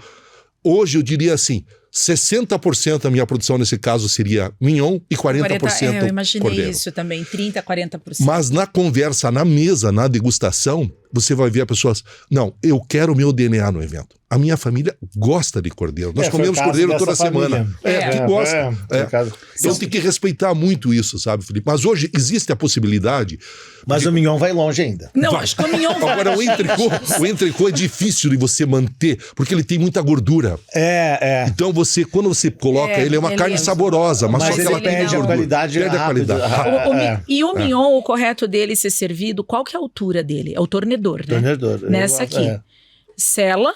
Hoje eu diria assim, 60% da minha produção nesse caso seria mignon e 40% cordeiro. Eu imaginei isso também, 30%, 40%. Mas na conversa, na mesa, na degustação, você vai ver a pessoa... Não, eu quero o meu DNA no evento. A minha família gosta de cordeiro. Nós comemos cordeiro toda semana. Que gosta. Então tem que respeitar muito isso, sabe, Felipe? Mas hoje existe a possibilidade... Mas o mignon vai longe ainda. Não, acho que o mignon vai. Agora, o entrecô é difícil de você manter, porque ele tem muita gordura. Então, quando você coloca ele, é uma carne saborosa, mas só que ela perde a qualidade. Perde a qualidade. E o mignon, o correto dele ser servido, qual que é a altura dele? É o tornedor, né? Tornedor. Nessa aqui. Sela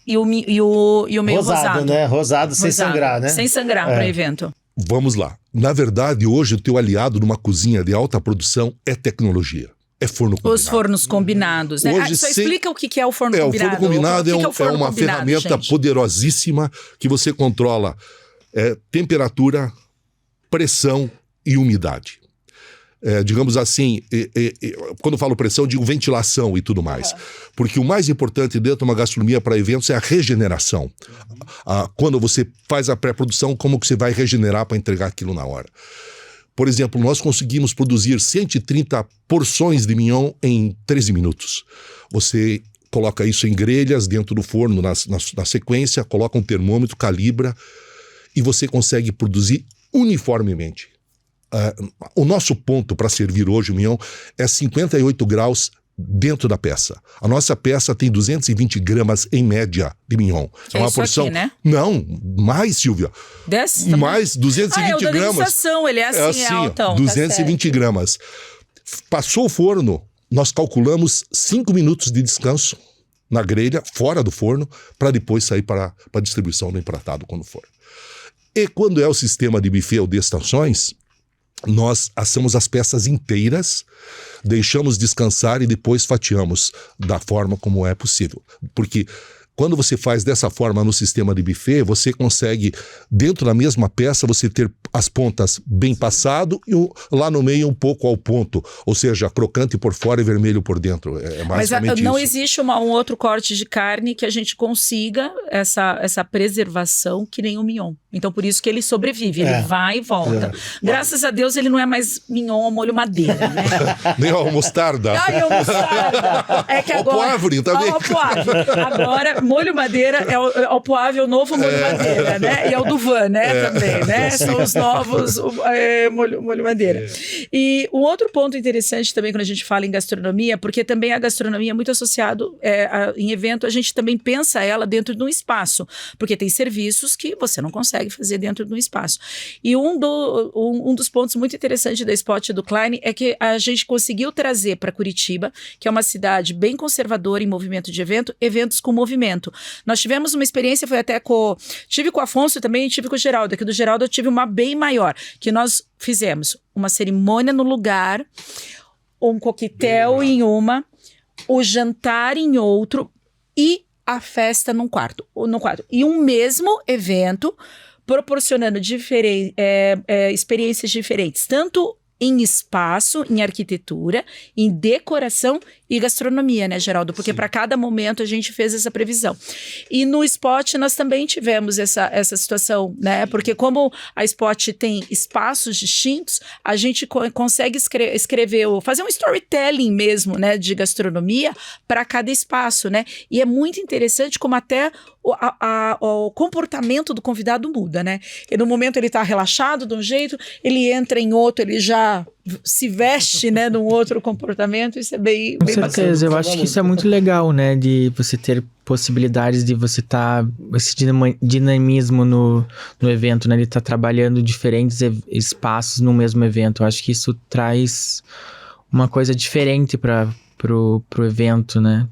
e o meio rosado. Né? Rosado, sem sangrar, né? Sem sangrar para o evento. Vamos lá. Na verdade, hoje o teu aliado numa cozinha de alta produção é tecnologia. É forno combinado. Os fornos combinados, né? Hoje, só explica o que é o forno combinado. O forno combinado é uma ferramenta poderosíssima que você controla temperatura, pressão e umidade. Digamos assim, quando eu falo pressão, eu digo ventilação e tudo mais. Porque o mais importante dentro de uma gastronomia para eventos é a regeneração. Quando você faz a pré-produção, como que você vai regenerar para entregar aquilo na hora? Por exemplo, nós conseguimos produzir 130 porções de mignon em 13 minutos. Você coloca isso em grelhas dentro do forno, na sequência, coloca um termômetro, calibra, e você consegue produzir uniformemente. O nosso ponto para servir hoje o mignon é 58 graus dentro da peça. A nossa peça tem 220 gramas em média de mignon. É uma porção... Aqui, né? Não, mais, Silvia. Mais 220 é o gramas. Degustação, ele é assim, é altão. 220 gramas. Passou o forno, nós calculamos 5 minutos de descanso na grelha, fora do forno, para depois sair para a distribuição no empratado quando for. E quando é o sistema de buffet ou de estações, nós assamos as peças inteiras, deixamos descansar e depois fatiamos da forma como é possível. Porque quando você faz dessa forma no sistema de buffet, você consegue, dentro da mesma peça, você ter as pontas bem passado e lá no meio um pouco ao ponto. Ou seja, crocante por fora e vermelho por dentro. É basicamente isso. Mas não existe um outro corte de carne que a gente consiga essa preservação que nem o mignon. Então, por isso que ele sobrevive, ele vai e volta. Graças a Deus, ele não é mais mignon ao molho madeira, né? Nem ao mostarda. Ai, ao mostarda. É que agora... Ao poivre também. Ao poivre. Agora, molho madeira ao poivre, é o novo molho madeira, né? E é o Duvan, né? Também, né? São os novos molho madeira. E um outro ponto interessante também quando a gente fala em gastronomia, porque também a gastronomia é muito associado em evento, a gente também pensa ela dentro de um espaço, porque tem serviços que você não consegue fazer dentro de um espaço. E um dos pontos muito interessantes da Spot do Klein é que a gente conseguiu trazer para Curitiba, que é uma cidade bem conservadora em movimento de eventos com movimento. Nós tivemos uma experiência, foi até tive com o Afonso também e tive com o Geraldo. Aqui do Geraldo eu tive uma bem maior, que nós fizemos uma cerimônia no lugar, um coquetel em uma, o jantar em outro e a festa no quarto. E um mesmo evento proporcionando experiências diferentes, tanto em espaço, em arquitetura, em decoração e gastronomia, né, Geraldo? Porque para cada momento a gente fez essa previsão. E no Spot nós também tivemos essa situação, né? Porque como a Spot tem espaços distintos, a gente consegue fazer um storytelling mesmo, né, de gastronomia para cada espaço, né? E é muito interessante como até o comportamento do convidado muda, né? E no momento ele está relaxado de um jeito, ele entra em outro, ele já se veste, né, num outro comportamento. Isso é bem Com certeza, eu acho que isso é muito legal, né, de você ter possibilidades de você esse dinamismo no evento, né, ele tá trabalhando diferentes espaços no mesmo evento. Eu acho que isso traz uma coisa diferente pro evento, né.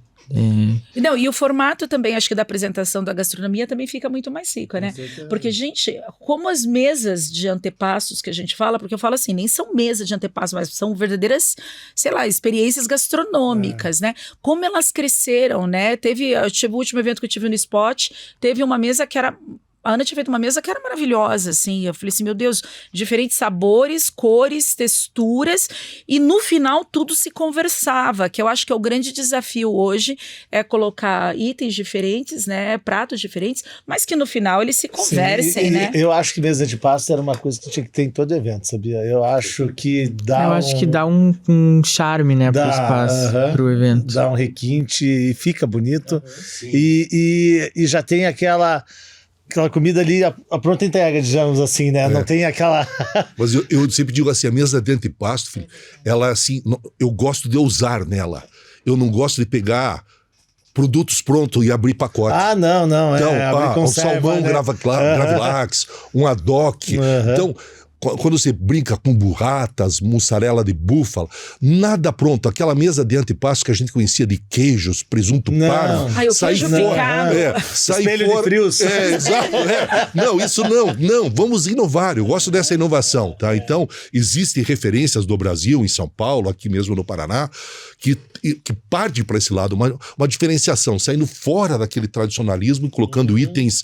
Não, e o formato também, acho que da apresentação da gastronomia também fica muito mais rico, né? Porque, gente, como as mesas de antepassos que a gente fala, porque eu falo assim, nem são mesas de antepassos, mas são verdadeiras, sei lá, experiências gastronômicas, né? Como elas cresceram, né? Eu tive o último evento que eu tive no Spot, teve uma mesa que era... A Ana tinha feito uma mesa que era maravilhosa, assim. Eu falei assim, meu Deus, diferentes sabores, cores, texturas. E no final tudo se conversava, que eu acho que é o grande desafio hoje, é colocar itens diferentes, né, pratos diferentes, mas que no final eles se conversem, né? Eu acho que mesa de pasta era uma coisa que tinha que ter em todo evento, sabia? Eu acho que dá um charme, né, pro espaço, pro evento. Dá um requinte e fica bonito. E já tem aquela comida ali, a pronta entrega, digamos assim, né? Não tem aquela... Mas eu sempre digo assim, a mesa de antepasto, filho, ela assim, eu gosto de ousar nela. Eu não gosto de pegar produtos prontos e abrir pacote. Não. Então, um salmão, né? Gravlax, um adoc. Então, quando você brinca com burratas, mussarela de búfala, nada pronto. Aquela mesa de antepasto que a gente conhecia de queijos, presunto parma, sai fora. Sai espelho fora. De frios. Exato. Não, isso não. Vamos inovar. Eu gosto dessa inovação, tá? Então, existem referências do Brasil, em São Paulo, aqui mesmo no Paraná, que parte para esse lado, uma diferenciação, saindo fora daquele tradicionalismo e colocando itens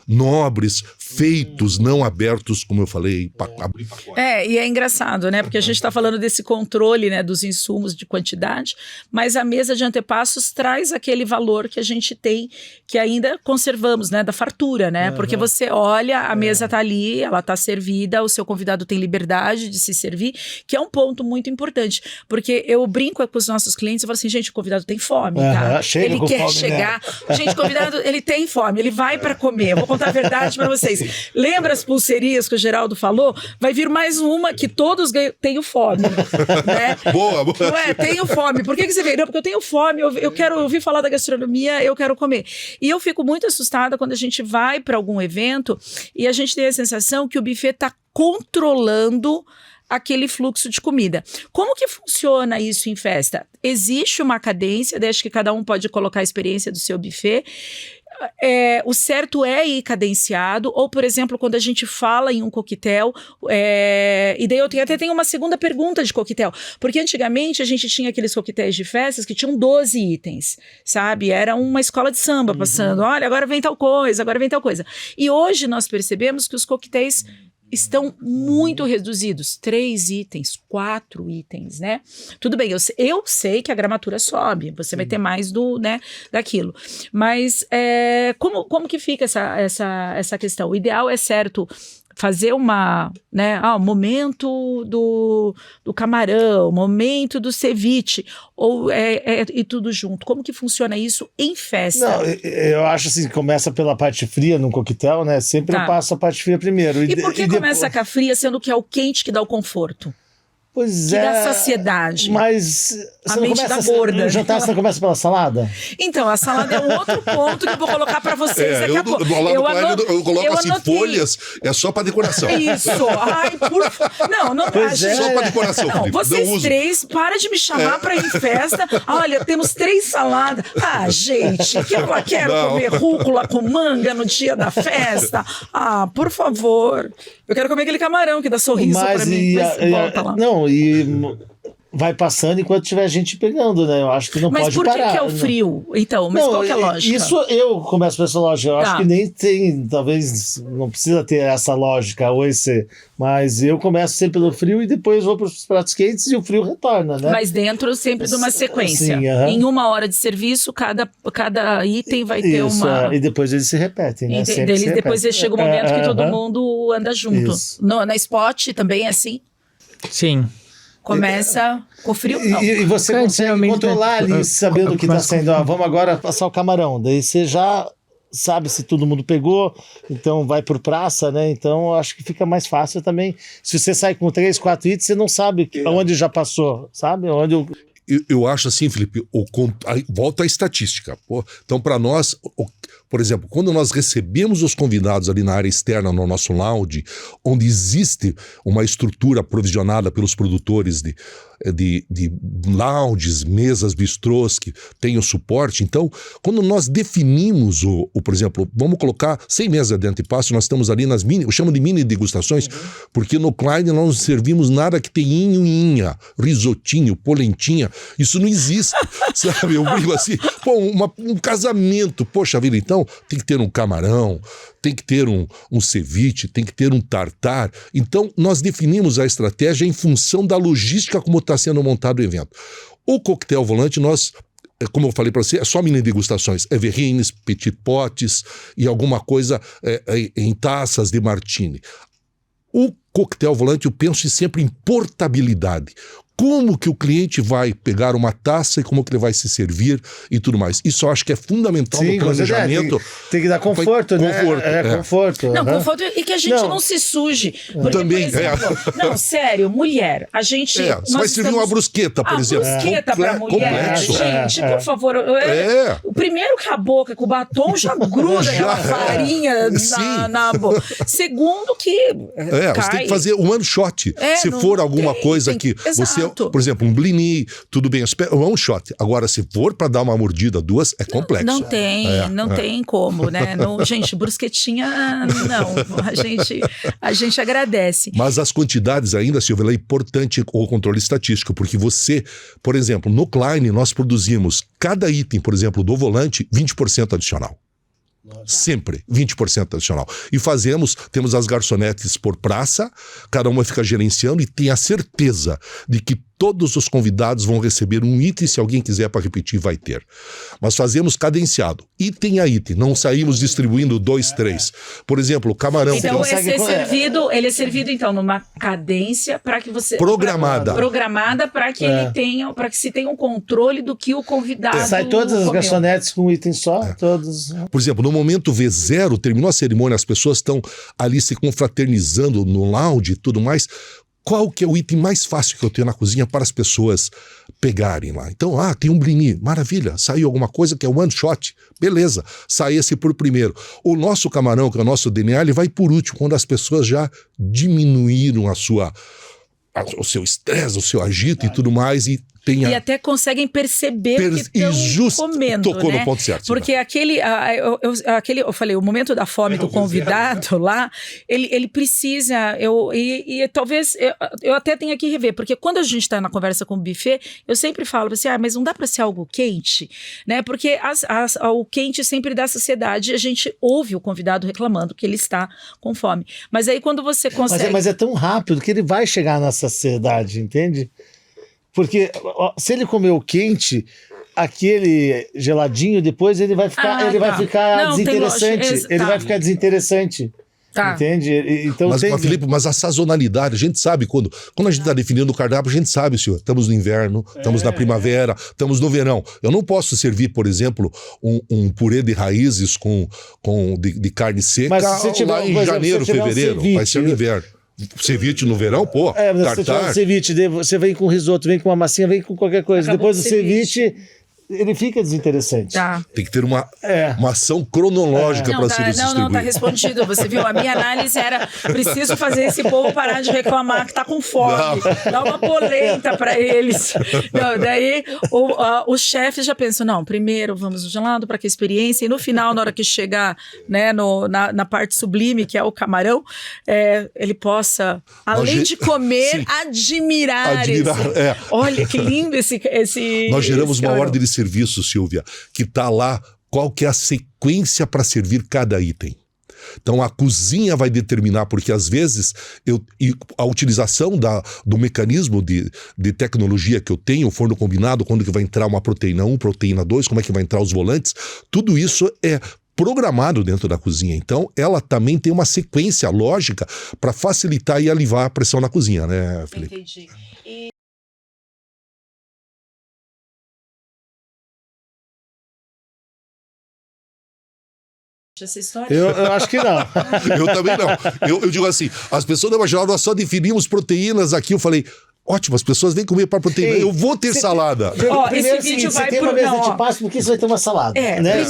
nobres, feitos, não abertos, como eu falei, abrir pacote. E é engraçado, né? Porque a gente está falando desse controle, né, dos insumos de quantidade, mas a mesa de antepassos traz aquele valor que a gente tem, que ainda conservamos, né, da fartura, né? Porque você olha, a mesa está ali, ela está servida, o seu convidado tem liberdade de se servir, que é um ponto muito importante, porque eu brinco com os nossos clientes, eu falo assim, gente, o convidado tem fome, tá? Ele quer fome, chegar, né? Gente, o convidado, ele tem fome, ele vai para comer. Eu vou contar a verdade para vocês. Lembra as pulseirinhas que o Geraldo falou, vai vir mais uma que todos tenho fome, né? Boa. Não é? Tenho fome. Por que você veio? Não, porque eu tenho fome, eu quero ouvir falar da gastronomia, eu quero comer. E eu fico muito assustada quando a gente vai para algum evento e a gente tem a sensação que o buffet está controlando aquele fluxo de comida. Como que funciona isso em festa? Existe uma cadência, acho que cada um pode colocar a experiência do seu buffet. O certo é ir cadenciado, ou, por exemplo, quando a gente fala em um coquetel, e daí eu até tenho uma segunda pergunta de coquetel, porque antigamente a gente tinha aqueles coquetéis de festas que tinham 12 itens, sabe? Era uma escola de samba passando, olha, agora vem tal coisa, agora vem tal coisa. E hoje nós percebemos que os coquetéis estão muito reduzidos, 3 itens, 4 itens, né? Tudo bem, eu sei que a gramatura sobe, você vai ter mais daquilo, mas como que fica essa questão? O ideal é certo fazer momento do camarão, momento do ceviche, ou e tudo junto. Como que funciona isso em festa? Não, eu acho assim, que começa pela parte fria no coquetel, né? Sempre eu passo a parte fria primeiro. E por que começa com a fria, sendo que é o quente que dá o conforto? Pois que dá saciedade. Mas a mente da gorda. O jantar você começa pela salada? Então, a salada é um outro ponto que eu vou colocar pra vocês daqui a pouco. Eu coloco assim, folhas, é só pra decoração. Isso. Ai, por favor. Não, só pra decoração, não, Felipe. vocês três, para de me chamar pra ir em festa. Olha, temos 3 saladas. Ah, gente, que eu quero comer rúcula com manga no dia da festa. Ah, por favor. Eu quero comer aquele camarão que dá sorriso pra mim. Volta lá. Não, e vai passando enquanto tiver gente pegando, né? Eu acho que não pode parar. Mas por que é o frio? Então, mas qual que é a lógica? Isso eu começo por essa lógica. Eu acho que nem tem, talvez não precisa ter essa lógica, mas eu começo sempre pelo frio e depois vou para os pratos quentes e o frio retorna, né? Mas dentro sempre de uma sequência. Sim, Em 1 hora de serviço, cada item vai ter uma... E depois eles se repetem, né? Depois chega o momento que todo mundo anda junto. Na Spot também é assim? Sim. Começa com frio, não. E você consegue controlar ali, sabendo o que está saindo. Vamos agora passar o camarão. Daí você já sabe se todo mundo pegou, então vai por praça, né? Então acho que fica mais fácil também. Se você sai com 3, 4 itens, você não sabe aonde já passou, sabe? Eu acho assim, Felipe, volta à estatística. Então, para nós, por exemplo, quando nós recebemos os convidados ali na área externa, no nosso lounge, onde existe uma estrutura provisionada pelos produtores de lounges, mesas, bistrôs que tem o suporte. Então, quando nós definimos por exemplo, vamos colocar 100 mesas de antepasto, nós estamos ali nas eu chamo de mini degustações, porque no Klein nós não servimos nada que tem inha, risotinho, polentinha, isso não existe, sabe? Eu digo assim, um casamento, poxa vida, então tem que ter um camarão, tem que ter um ceviche, tem que ter um tartar. Então, nós definimos a estratégia em função da logística como está sendo montado o evento. O coquetel volante, nós, como eu falei para você, é só mini degustações. É verrines, petit potes e alguma coisa em taças de martini. O coquetel volante, eu penso sempre em portabilidade. Como que o cliente vai pegar uma taça e como que ele vai se servir e tudo mais. Isso eu acho que é fundamental no planejamento. Tem que dar conforto, né? Conforto. Não, conforto e que a gente não se suje. Porque, também, por exemplo, não, sério, mulher, a gente... Você vai servir uma brusqueta, por exemplo. Brusqueta pra mulher, gente, por favor. O primeiro que a boca com o batom já gruda aquela farinha na boca. Segundo que você tem que fazer um one shot. Se for alguma coisa que você... Por exemplo, um blini, tudo bem, one shot. Agora, se for para dar uma mordida, 2, é complexo. Não tem como, né? Gente, brusquetinha, não. A gente agradece. Mas as quantidades ainda, Silvia, é importante o controle estatístico, porque você, por exemplo, no Klein, nós produzimos cada item, por exemplo, do volante, 20% adicional. Sempre 20% adicional. E temos as garçonetes por praça, cada uma fica gerenciando e tem a certeza de que todos os convidados vão receber um item, se alguém quiser para repetir, vai ter. Mas fazemos cadenciado, item a item, não saímos distribuindo 2, 3. Por exemplo, o camarão... Então, ele é servido, então, numa cadência para que você... Programada. Programada para que ele tenha, para que se tenha um controle do que o convidado Sai todas as comeu. garçonetes com um item só, todos... Por exemplo, no momento V0, terminou a cerimônia, as pessoas estão ali se confraternizando no lounge e tudo mais. Qual que é o item mais fácil que eu tenho na cozinha para as pessoas pegarem lá? Então, tem um blini, maravilha, saiu alguma coisa que é one shot, beleza, sai esse por primeiro. O nosso camarão, que é o nosso DNA, ele vai por último, quando as pessoas já diminuíram o seu estresse, o seu agito e tudo mais, e até conseguem perceber o que estão comendo, tocou né? no ponto certo. Porque eu falei, o momento da fome do convidado lá, ele precisa, talvez, eu até tenha que rever, porque quando a gente está na conversa com o buffet, eu sempre falo assim, mas não dá para ser algo quente, né? Porque o quente sempre dá saciedade, a gente ouve o convidado reclamando que ele está com fome. Mas aí quando você consegue... Mas é tão rápido que ele vai chegar na saciedade, entende? Porque se ele comeu quente, aquele geladinho depois ele vai ficar, vai ficar desinteressante. Ele vai ficar desinteressante. Entende? Então, Felipe, mas a sazonalidade, a gente sabe quando a gente está definindo o cardápio, a gente sabe, senhor, estamos no inverno, estamos na primavera, estamos no verão. Eu não posso servir, por exemplo, um purê de raízes de carne seca, mas se tiver, lá em janeiro, fevereiro, vai ser no inverno. Ceviche no verão, pô, mas se tiver um ceviche, você vem com risoto, vem com uma massinha, vem com qualquer coisa. Depois do ceviche, ele fica desinteressante. Tem que ter uma ação cronológica para ser distribuído. Não, tá respondido. Você viu, a minha análise era, preciso fazer esse povo parar de reclamar que tá com fome. Dá uma polenta para eles. Daí o chefe já pensou, primeiro vamos no gelado para que a experiência, e no final, na hora que chegar, né, na parte sublime, que é o camarão, ele possa, além de comer, admirar. Olha que lindo esse Nós geramos esse uma ordem de serviço, Silvia, que está lá qual que é a sequência para servir cada item. Então a cozinha vai determinar, porque às vezes a utilização do mecanismo de tecnologia que eu tenho, o forno combinado, quando que vai entrar uma proteína 1, proteína 2, como é que vai entrar os volantes, tudo isso é programado dentro da cozinha. Então ela também tem uma sequência lógica para facilitar e aliviar a pressão na cozinha, né, Felipe? Entendi. Essa história? Eu acho que não. Eu também não. Eu digo assim, as pessoas da Marginal, nós só definimos proteínas aqui. Eu falei, ótimo, as pessoas vêm comer para proteína. Eu vou ter salada. Esse vídeo vai pro... Não, porque você vai ter uma salada. Né?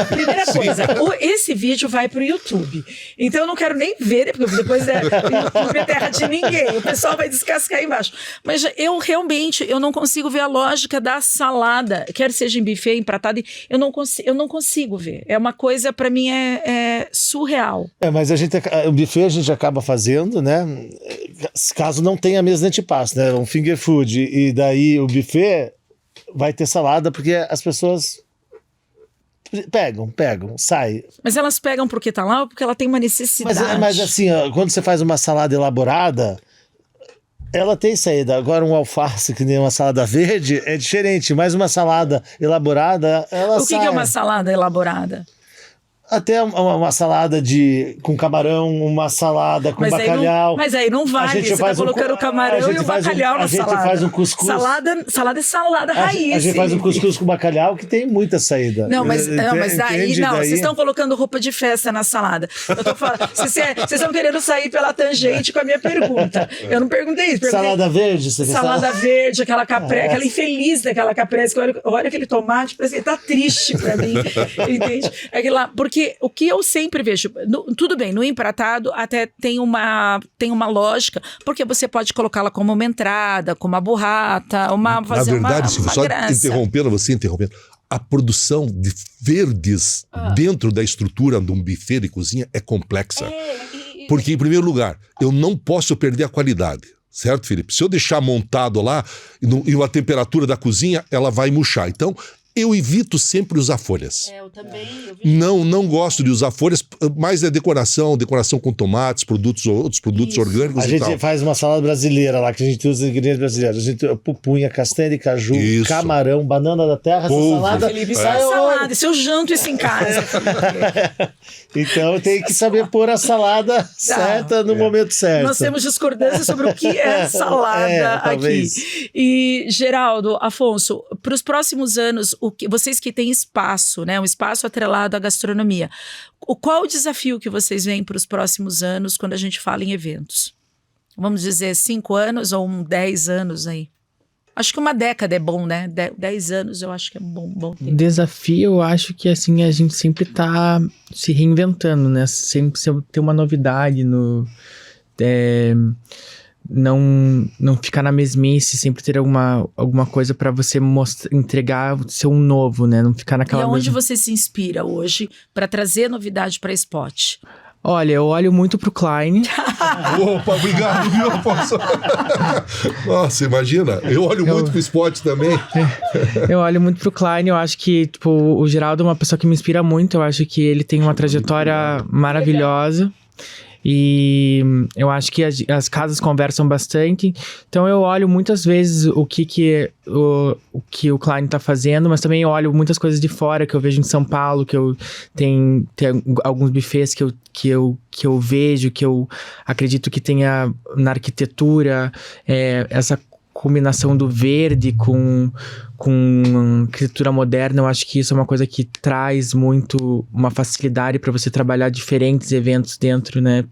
Primeira coisa, esse vídeo vai pro YouTube. Então eu não quero nem ver, porque depois o YouTube é terra de ninguém. O pessoal vai descascar aí embaixo. Mas eu não consigo ver a lógica da salada, quer seja em buffet, empratado, eu não consigo ver. É uma coisa, para mim, é surreal. Mas o buffet a gente acaba fazendo, né? Caso não tenha a mesa de antipasto, né? Um finger food, e daí o buffet vai ter salada, porque as pessoas pegam, sai. Mas elas pegam porque tá lá ou porque ela tem uma necessidade? Mas assim, quando você faz uma salada elaborada, ela tem saída. Agora um alface, que nem uma salada verde, é diferente, mas uma salada elaborada, ela sai. O que é uma salada elaborada? Até uma salada com camarão, uma salada com bacalhau. Mas aí não vale, você tá colocando o camarão e o bacalhau na salada. A gente faz um cuscuz. Salada é salada raiz. A gente faz um cuscuz com bacalhau que tem muita saída. Mas daí, vocês estão colocando roupa de festa na salada. Eu tô falando, vocês estão querendo sair pela tangente com a minha pergunta. Eu não perguntei isso. Salada verde? Salada verde, aquela caprese, aquela infeliz daquela caprese, que olha aquele tomate, parece que ele tá triste pra mim, entende? Porque o que eu sempre vejo, tudo bem, no empratado até tem uma lógica, porque você pode colocá-la como uma entrada, como uma burrata, fazer na verdade, uma só graça. interrompendo, a produção de verdes dentro da estrutura de um buffet de cozinha é complexa. Porque, em primeiro lugar, eu não posso perder a qualidade. Certo, Felipe? Se eu deixar montado lá e a temperatura da cozinha, ela vai murchar. Então, Eu evito sempre usar folhas. Eu também. Não gosto de usar folhas, mas é decoração com tomates, outros produtos orgânicos A e gente tal. faz uma salada brasileira lá, que a gente usa ingredientes brasileiros. A gente pupunha, castanha de caju, Isso. camarão, banana da terra, Polvo. essa salada. Felipe, isso é salada. Se eu janto isso em casa. Então tem que saber pôr a salada certa no momento certo. Nós temos discordância sobre o que é salada aqui. talvez. E, Geraldo, Afonso, para os próximos anos, vocês que têm espaço, né, um espaço atrelado à gastronomia, qual o desafio que vocês veem para os próximos anos quando a gente fala em eventos? Vamos dizer 5 anos ou 10 anos aí? Acho que uma década é bom, né? 10 anos eu acho que é bom tempo. Desafio, eu acho que assim, a gente sempre tá se reinventando, né? Sempre ter uma novidade não ficar na mesmice, sempre ter alguma coisa pra você entregar o seu novo, né? Não ficar naquela E aonde você se inspira hoje para trazer novidade para Spot? Olha, eu olho muito pro Klein. Opa, obrigado, viu, Afonso? Nossa, imagina. Eu olho muito pro Spot também. Eu olho muito pro Klein. Eu acho que, tipo, o Geraldo é uma pessoa que me inspira muito. Eu acho que ele tem uma trajetória maravilhosa. E eu acho que as casas conversam bastante. Então eu olho muitas vezes o que o Klein tá fazendo, mas também eu olho muitas coisas de fora que eu vejo em São Paulo, que eu tem alguns buffets que eu vejo, que eu acredito que tenha na arquitetura, essa combinação do verde com arquitetura moderna. Eu acho que isso é uma coisa que traz muito uma facilidade para você trabalhar diferentes eventos dentro, né,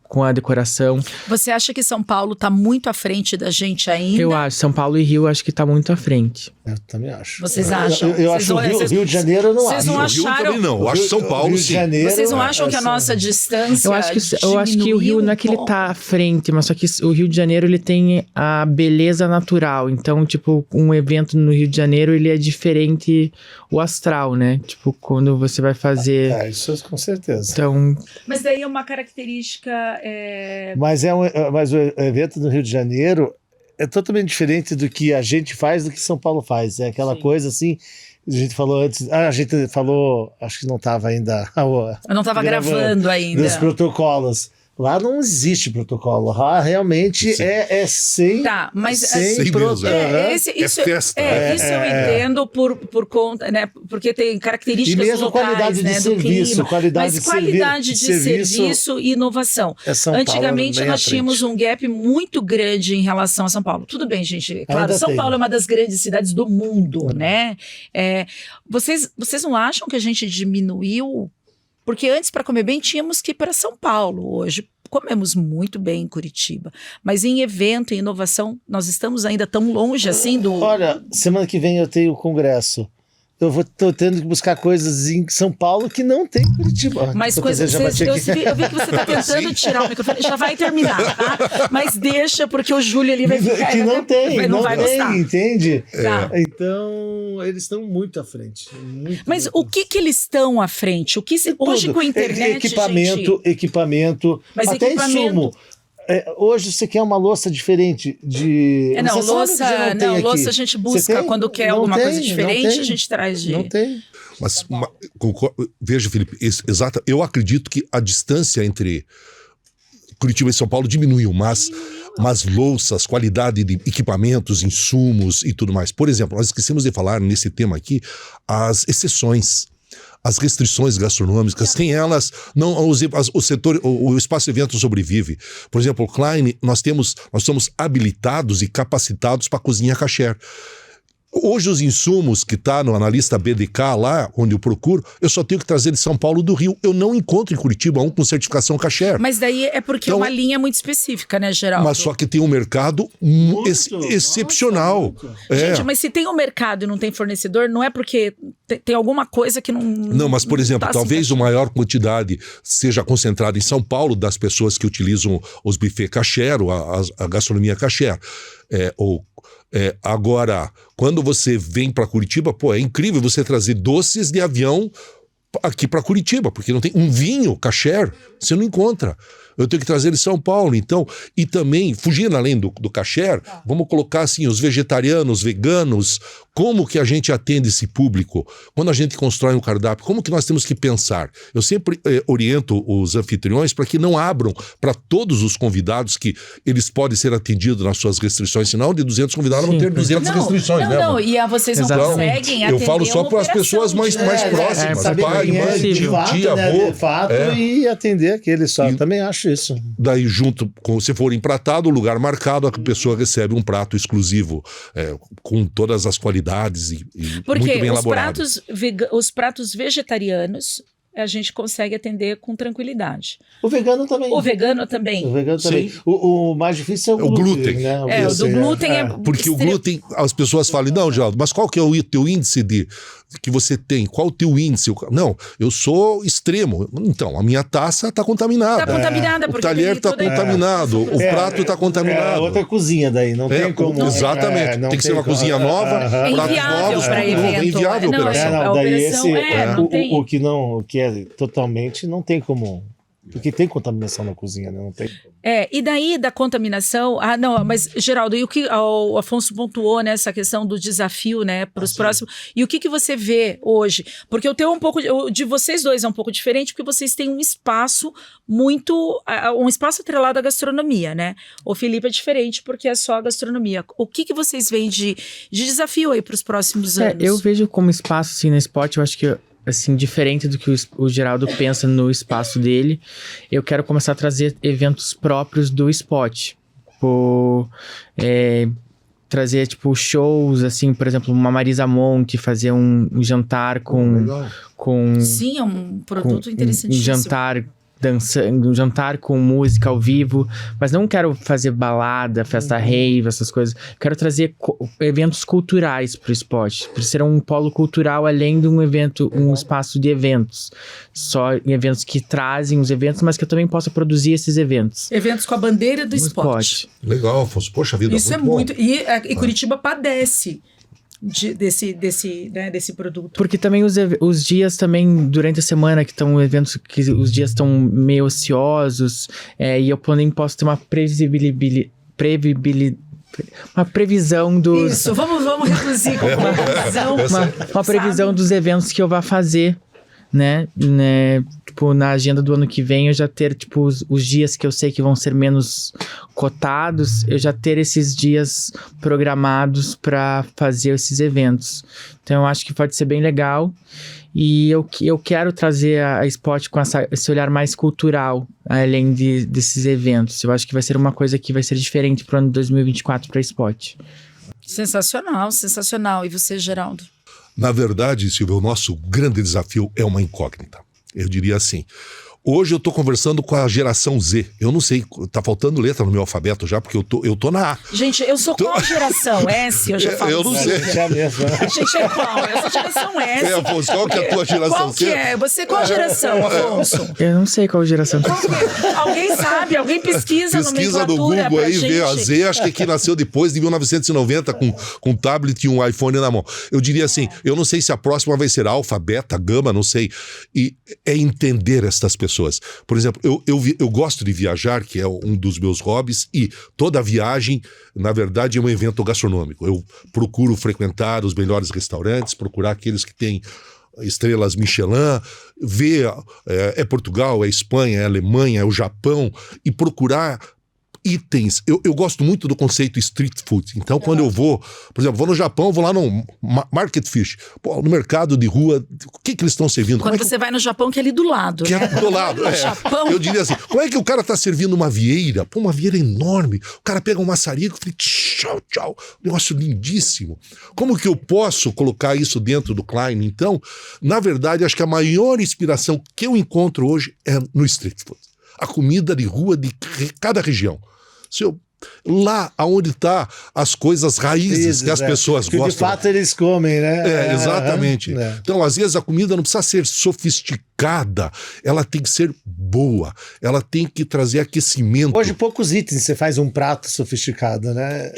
com a decoração. Você acha que São Paulo está muito à frente da gente ainda? Eu acho, São Paulo e Rio acho que tá muito à frente. Eu também acho. Vocês acham? Eu acho o Rio de Janeiro, eu não vocês acho. não O Rio acharam? também não. Eu acho São Paulo, Rio de sim. Janeiro, Vocês não acham que a nossa distância Eu acho que o Rio não é que ele tá à frente, mas só que o Rio de Janeiro ele tem a beleza natural. Então, tipo, um evento no Rio de Janeiro, ele é diferente o astral, né? Tipo, quando você vai fazer... Isso com certeza. Então, Mas daí é uma característica... Mas o evento no Rio de Janeiro é totalmente diferente do que a gente faz, do que São Paulo faz. É aquela coisa assim, a gente falou antes, acho que não estava ainda. Eu não estava gravando ainda. Dos protocolos. Lá não existe protocolo. Lá realmente é sem. Tá, mas Sem mesmo, isso, festa. Isso eu entendo por conta, né? Porque tem características E mesmo locais, qualidade né, de do serviço, clima. qualidade Mas de qualidade de serviço serviço e inovação. São Paulo Antigamente bem nós à frente. tínhamos um gap muito grande em relação a São Paulo. Tudo bem, gente. Claro, Ainda São tem. Paulo é uma das grandes cidades do mundo, né? Vocês não acham que a gente diminuiu? Porque antes, para comer bem, tínhamos que ir para São Paulo. Hoje, comemos muito bem em Curitiba. Mas em evento, em inovação, nós estamos ainda tão longe assim do... Olha, semana que vem eu tenho o congresso. Tô tendo que buscar coisas em São Paulo que não tem em Curitiba. Mas coisas. Eu vi que você está tentando tirar o microfone. Já vai terminar, tá? Mas deixa, porque o Júlio ali vai ficar. Que não tem, não vai gostar. Entende? Tá. Então, eles estão muito à frente. Mas o que eles estão à frente? O que hoje com a internet, equipamento, Mas até equipamento... insumo. Hoje você quer uma louça diferente de... louça a gente busca quando quer alguma coisa diferente, a gente traz de... Não tem. Mas veja, Felipe, exato. Eu acredito que a distância entre Curitiba e São Paulo diminuiu, mas louças, qualidade de equipamentos, insumos e tudo mais. Por exemplo, nós esquecemos de falar nesse tema aqui as exceções. As restrições gastronômicas, sem elas, não, o setor, o espaço de evento sobrevive. Por exemplo, o Klein, nós somos habilitados e capacitados para cozinha kasher. Hoje os insumos que está no analista BDK lá, onde eu procuro, eu só tenho que trazer de São Paulo do Rio. Eu não encontro em Curitiba um com certificação kasher. Mas daí é porque é uma linha muito específica, né, Geraldo? Mas só que tem um mercado excepcional. Gente, mas se tem um mercado e não tem fornecedor, não é porque tem alguma coisa que não... Não, mas por exemplo, tá talvez assim, a maior quantidade seja concentrada em São Paulo das pessoas que utilizam os buffets kasher, ou a gastronomia kasher. Agora, quando você vem para Curitiba, é incrível você trazer doces de avião aqui para Curitiba, porque não tem um vinho kasher, você não encontra. eu tenho que trazer de São Paulo. Então, e também, fugindo além do kasher, vamos colocar assim, os vegetarianos, veganos, como que a gente atende esse público? Quando a gente constrói um cardápio, como que nós temos que pensar? Eu sempre oriento os anfitriões para que não abram para todos os convidados que eles podem ser atendidos nas suas restrições, senão de 200 convidados vão ter 200 restrições, né? Não, e vocês não conseguem atender. Eu falo só para as pessoas mais próximas, pai, mãe, tia, avô. De fato, e atender aquele só. Também acho isso. Daí, junto com, se for empratado, o lugar marcado, a pessoa recebe um prato exclusivo, com todas as qualidades e muito bem elaborado. Porque os pratos vegetarianos a gente consegue atender com tranquilidade. O vegano também. O vegano também. O mais difícil é o glúten. Né? O do glúten é... Porque o glúten, as pessoas falam, não, Geraldo, mas qual que é o teu índice que você tem? Qual o teu índice? Não, eu sou extremo. Então, a minha taça está contaminada. Está contaminada. O talher está contaminado. O prato está contaminado. Outra cozinha daí, não tem como... Exatamente. Tem que ser uma cozinha nova, pratos novos, é inviável a operação. O que é totalmente, não tem como... Porque tem contaminação na cozinha, né? Não tem. E daí da contaminação... mas Geraldo, e o que o Afonso pontuou nessa questão do desafio, né, para os próximos... E o que você vê hoje? Porque eu tenho de vocês dois é um pouco diferente, porque vocês têm um espaço um espaço atrelado à gastronomia, né? O Felipe é diferente, porque é só a gastronomia. O que vocês veem de desafio aí para os próximos anos? Eu vejo como espaço, assim, na Spot, eu acho que... assim, diferente do que o Geraldo pensa no espaço dele, eu quero começar a trazer eventos próprios do Spot. Trazer, shows, assim, por exemplo, uma Marisa Monte, fazer um jantar com... Sim, é um produto interessantíssimo. Um jantar com música ao vivo, mas não quero fazer balada, festa rave, essas coisas. Quero trazer eventos culturais pro Spot, para ser um polo cultural além de um evento, um espaço de eventos. Só eventos que trazem os eventos, mas que eu também possa produzir esses eventos. Eventos com a bandeira do Spot. Legal, Afonso. Poxa vida, isso muito bom. E Curitiba padece desse produto. Porque também os dias também, durante a semana, que estão eventos que os dias estão meio ociosos, e eu também posso ter uma previsão dos... Isso, vamos reduzir com uma previsão dos eventos que eu vou fazer, né? Na agenda do ano que vem, eu já ter, os dias que eu sei que vão ser menos cotados, eu já ter esses dias programados para fazer esses eventos. Então, eu acho que pode ser bem legal. E eu quero trazer a Spot com esse olhar mais cultural, além desses eventos. Eu acho que vai ser uma coisa que vai ser diferente para o ano 2024 para a Spot. Sensacional, sensacional. E você, Geraldo? Na verdade, Silvio, o nosso grande desafio é uma incógnita. Eu diria assim, hoje eu estou conversando com a geração Z. Eu não sei, tá faltando letra no meu alfabeto já, porque eu tô na A. Gente, eu sou qual geração? S? Eu já falo. Eu não sei. A gente é qual? Eu sou geração S. Afonso, qual que é a tua geração? Qual que é? Você qual geração, Afonso? Eu não sei qual geração. Alguém sabe? Alguém pesquisa no Google aí, vê a Z, acho que nasceu depois de 1990 com tablet e um iPhone na mão. Eu diria assim, eu não sei se a próxima vai ser alfa, beta, gama, não sei. E é entender estas pessoas. Por exemplo, eu gosto de viajar, que é um dos meus hobbies, e toda viagem, na verdade, é um evento gastronômico. Eu procuro frequentar os melhores restaurantes, procurar aqueles que têm estrelas Michelin, ver Portugal, é Espanha, é Alemanha, é o Japão, e procurar itens. Eu gosto muito do conceito street food. Então, quando eu vou, por exemplo, vou no Japão, vou lá no Market Fish. Pô, no mercado de rua, o que eles estão servindo? Quando você vai no Japão, que é ali do lado. Que é do lado, Japão. Eu diria assim, como é que o cara tá servindo uma vieira? Pô, uma vieira enorme. O cara pega um maçarico e fala, tchau, tchau. Negócio lindíssimo. Como que eu posso colocar isso dentro do Klein? Então, na verdade, acho que a maior inspiração que eu encontro hoje é no street food. A comida de rua de cada região. Lá onde tá as coisas raízes que as pessoas gostam. Que de fato eles comem, né? Exatamente. Então, às vezes, a comida não precisa ser sofisticada, ela tem que ser boa, ela tem que trazer aquecimento. Hoje, poucos itens você faz um prato sofisticado, né?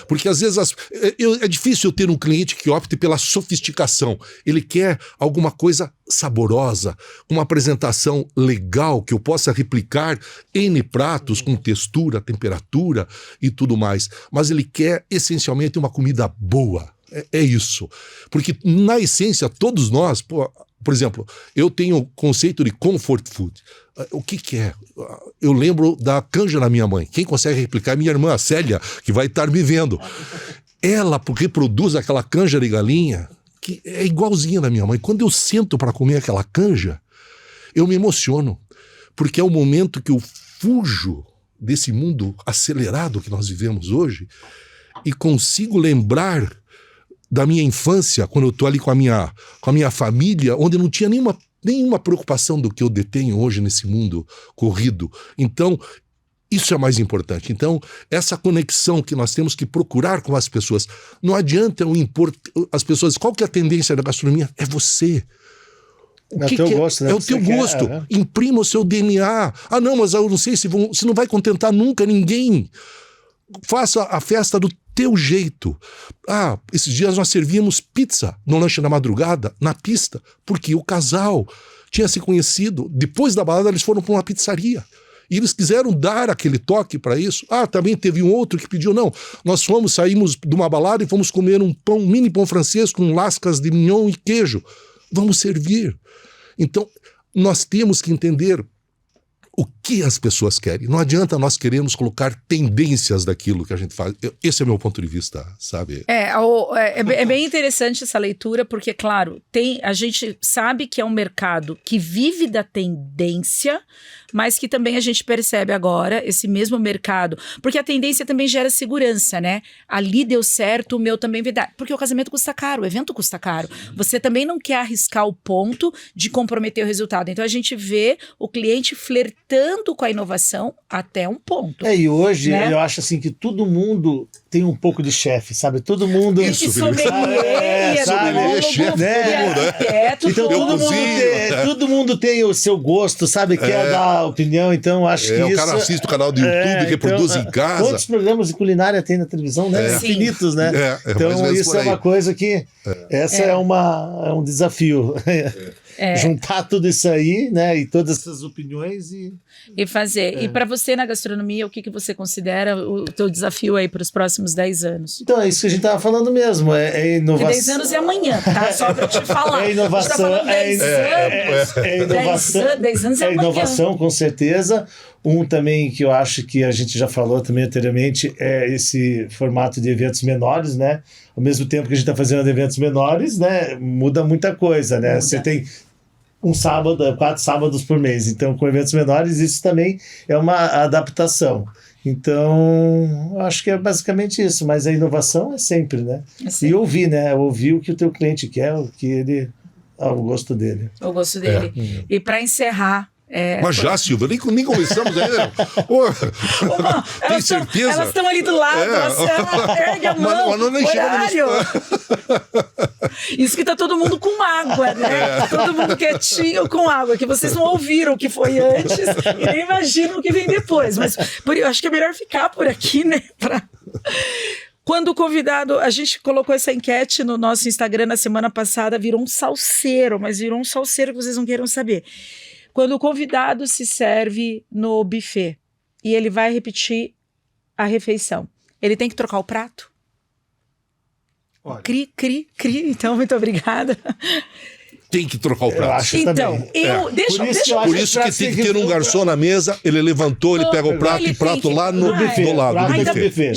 Porque às vezes é difícil ter um cliente que opte pela sofisticação. Ele quer alguma coisa saborosa, uma apresentação legal, que eu possa replicar N pratos com textura, temperatura e tudo mais. Mas ele quer, essencialmente, uma comida boa. É isso. Porque, na essência, todos nós... Por exemplo, eu tenho o conceito de comfort food. O que é? Eu lembro da canja da minha mãe. Quem consegue replicar é minha irmã, a Célia, que vai estar me vendo. Ela reproduz aquela canja de galinha, que é igualzinha da minha mãe. Quando eu sento para comer aquela canja, eu me emociono. Porque é o momento que eu fujo desse mundo acelerado que nós vivemos hoje e consigo lembrar da minha infância, quando eu estou ali com a minha família, onde eu não tinha nenhuma preocupação do que eu detenho hoje nesse mundo corrido. Então, isso é mais importante. Então, essa conexão que nós temos que procurar com as pessoas. Não adianta eu impor as pessoas... Qual que é a tendência da gastronomia? É você. É o teu gosto, né? É o teu gosto. Imprima o seu DNA. Ah, não, mas eu não sei se não vai contentar nunca ninguém. Faça a festa do teu jeito. Ah, esses dias nós servíamos pizza no lanche da madrugada, na pista, porque o casal tinha se conhecido. Depois da balada, eles foram para uma pizzaria. E eles quiseram dar aquele toque para isso. Ah, também teve um outro que pediu, não. Nós saímos de uma balada e fomos comer um mini pão francês com lascas de mignon e queijo. Vamos servir. Então, nós temos que entender o que as pessoas querem. Não adianta nós queremos colocar tendências daquilo que a gente faz. Esse é o meu ponto de vista, sabe? É bem interessante essa leitura, porque, claro, a gente sabe que é um mercado que vive da tendência, mas que também a gente percebe agora esse mesmo mercado, porque a tendência também gera segurança, né? Ali deu certo, o meu também vai dar. Porque o casamento custa caro, o evento custa caro. Você também não quer arriscar o ponto de comprometer o resultado. Então a gente vê o cliente flertando com a inovação até um ponto. E hoje, né? Eu acho assim que todo mundo tem um pouco de chefe, sabe? Todo mundo... Isso, sabe? Chefe, né? Então todo mundo tem o seu gosto, sabe? Quer dar opinião, então acho que o isso... cara assiste o canal do YouTube, reproduz em casa. Quantos programas de culinária tem na televisão, né? Infinitos, né? Então isso é uma coisa que... Essa é um desafio. Juntar tudo isso aí, né? E todas essas opiniões e fazer. E para você na gastronomia, o que você considera o teu desafio aí para os próximos 10 anos? Então é isso que a gente estava falando mesmo, é inovação. 10 anos é amanhã, tá? Só para eu te falar. É inovação. 10 anos é amanhã. Inovação, com certeza. Um também que eu acho que a gente já falou também anteriormente é esse formato de eventos menores, né? Ao mesmo tempo que a gente está fazendo eventos menores, né? Muda muita coisa, né? Você tem 4 sábados por mês. Então, com eventos menores, isso também é uma adaptação. Então, eu acho que é basicamente isso. Mas a inovação é sempre, né? E ouvir, né? Ouvir o que o teu cliente quer, o que ele... o gosto dele. O gosto dele. E para encerrar... Mas já, Silvia, nem começamos ainda. Tem certeza? Elas estão ali do lado, ergue a mão, mas nem horário. Isso que tá todo mundo com água, né? Todo mundo quietinho com água, que vocês não ouviram o que foi antes e nem imaginam o que vem depois. Mas eu acho que é melhor ficar por aqui, né? Quando o convidado, a gente colocou essa enquete no nosso Instagram na semana passada, virou um salseiro, mas virou um salseiro que vocês não queiram saber. Quando o convidado se serve no buffet e ele vai repetir a refeição, ele tem que trocar o prato? Olha. Cri. Então, muito obrigada. Tem que trocar o prato. Eu acho então, também. Por isso que tem que ter um garçom na mesa, ele levantou, ele pega o prato e prato lá no buffet. Do lado do buffet.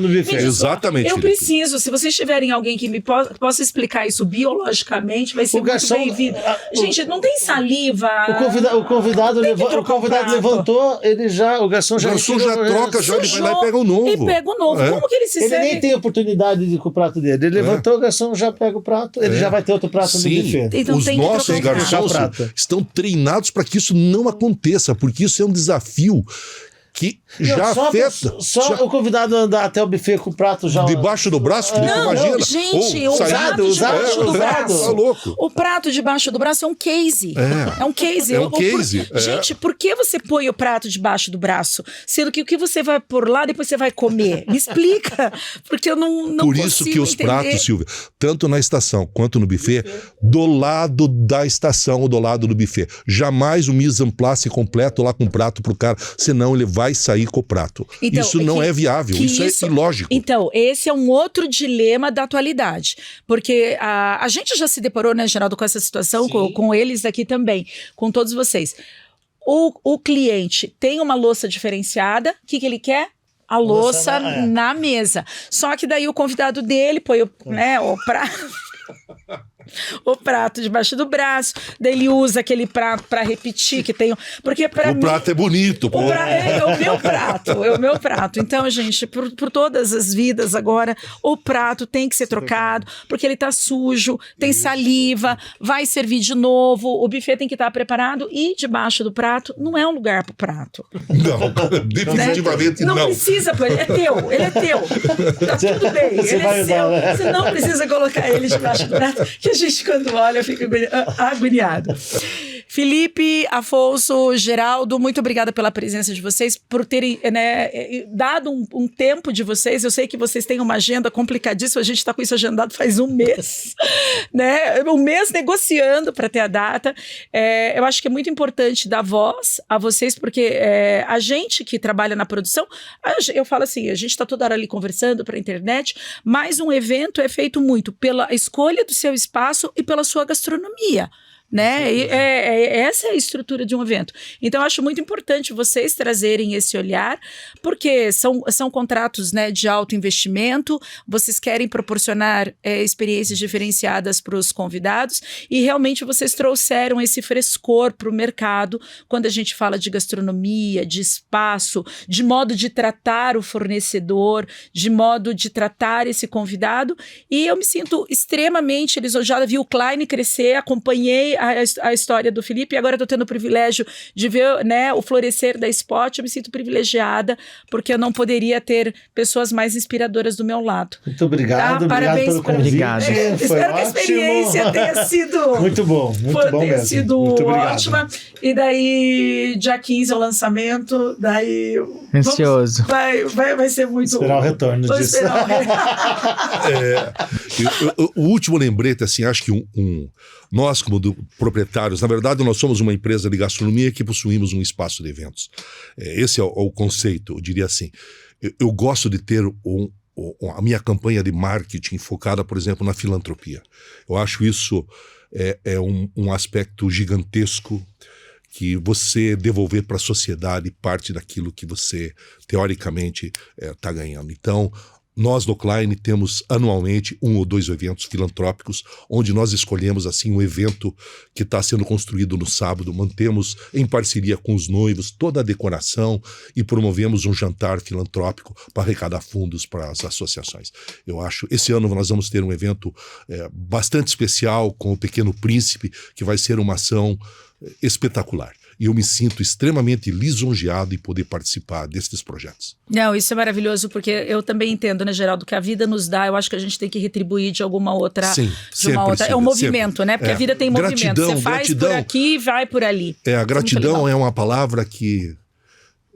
No buffet. Exatamente. Eu preciso, se vocês tiverem alguém que me possa explicar isso biologicamente, vai ser muito bem-vindo. Gente, não tem saliva. O convidado levantou, o garçom já troca, ele vai lá e pega o novo. E pega o novo. Como que ele se serve? Ele nem tem oportunidade de ir com o prato dele. Ele levantou, o garçom já pega o prato, ele já vai ter outro prato no buffet. Então, os nossos garçons estão treinados para que isso não aconteça, porque isso é um desafio que já afeta. Só o convidado andar até o buffet com o prato já. Debaixo do braço, Felipe, imagina. Gente, o sair- prato debaixo do braço. Tá louco. O prato debaixo do braço é um case. É um case. É um case. Gente, por que você põe o prato debaixo do braço? Sendo que o que você vai pôr lá, depois você vai comer. Me explica. Porque eu não Por isso que os entender. pratos, Silvia, tanto na estação quanto no buffet, do lado da estação ou do lado do buffet. Jamais o mise en place completo lá com o prato pro cara, senão ele vai sair com o prato. Então, isso não é viável, isso é ilógico. Então, esse é um outro dilema da atualidade. Porque a gente já se deparou, né, Geraldo, com essa situação, com eles aqui também, com todos vocês. O cliente tem uma louça diferenciada, o que ele quer? A louça na mesa. Só que daí o convidado dele põe o prato debaixo do braço, daí ele usa aquele prato para repetir que tem, porque para mim prato é bonito, pô. é o meu prato. Então, gente, por todas as vidas agora, o prato tem que ser trocado, porque ele tá sujo, tem saliva, vai servir de novo, o buffet tem que estar preparado e debaixo do prato não é um lugar pro prato. Não, definitivamente não. Não precisa, ele é teu. Tá tudo bem, ele é seu. Você não precisa colocar ele debaixo do prato, que a gente, quando olha, fica agoniado. Felipe, Afonso, Geraldo, muito obrigada pela presença de vocês, por terem dado um tempo de vocês. Eu sei que vocês têm uma agenda complicadíssima, a gente está com isso agendado faz um mês, né? Um mês negociando para ter a data. Eu acho que é muito importante dar voz a vocês, porque a gente que trabalha na produção, eu falo assim, a gente está toda hora ali conversando para a internet, mas um evento é feito muito pela escolha do seu espaço e pela sua gastronomia. Né? Essa é a estrutura de um evento. Então, eu acho muito importante vocês trazerem esse olhar, porque são contratos, né, de alto investimento, vocês querem proporcionar experiências diferenciadas para os convidados e realmente vocês trouxeram esse frescor para o mercado quando a gente fala de gastronomia, de espaço, de modo de tratar o fornecedor, de modo de tratar esse convidado, e eu me sinto extremamente lisonjeada, vi o Klein crescer, acompanhei a história do Felipe e agora estou tendo o privilégio de ver, né, o florescer da Spot. Eu me sinto privilegiada porque eu não poderia ter pessoas mais inspiradoras do meu lado. Muito obrigado, obrigado pelo convite. Obrigado. Espero que a experiência tenha sido muito bom mesmo. Sido ótima. E daí, dia 15 é o lançamento, daí ansioso. Vai ser muito esperar o retorno disso. O último lembrete, assim, acho que nós, como proprietários, na verdade, nós somos uma empresa de gastronomia que possuímos um espaço de eventos. Esse é o conceito, eu diria assim. Eu gosto de ter a minha campanha de marketing focada, por exemplo, na filantropia. Eu acho isso um aspecto gigantesco que você devolver para a sociedade parte daquilo que você, teoricamente, está ganhando. Então, nós do Klein temos anualmente 1 ou 2 eventos filantrópicos, onde nós escolhemos assim um evento que está sendo construído no sábado, mantemos em parceria com os noivos toda a decoração e promovemos um jantar filantrópico para arrecadar fundos para as associações. Eu acho, esse ano nós vamos ter um evento bastante especial com o Pequeno Príncipe, que vai ser uma ação espetacular. E eu me sinto extremamente lisonjeado em poder participar destes projetos. Não, isso é maravilhoso, porque eu também entendo, né, Geraldo, que a vida nos dá, eu acho que a gente tem que retribuir de alguma outra... Sim, é um movimento, né? Porque a vida tem movimento. Gratidão, você faz por aqui e vai por ali. A gratidão é uma palavra que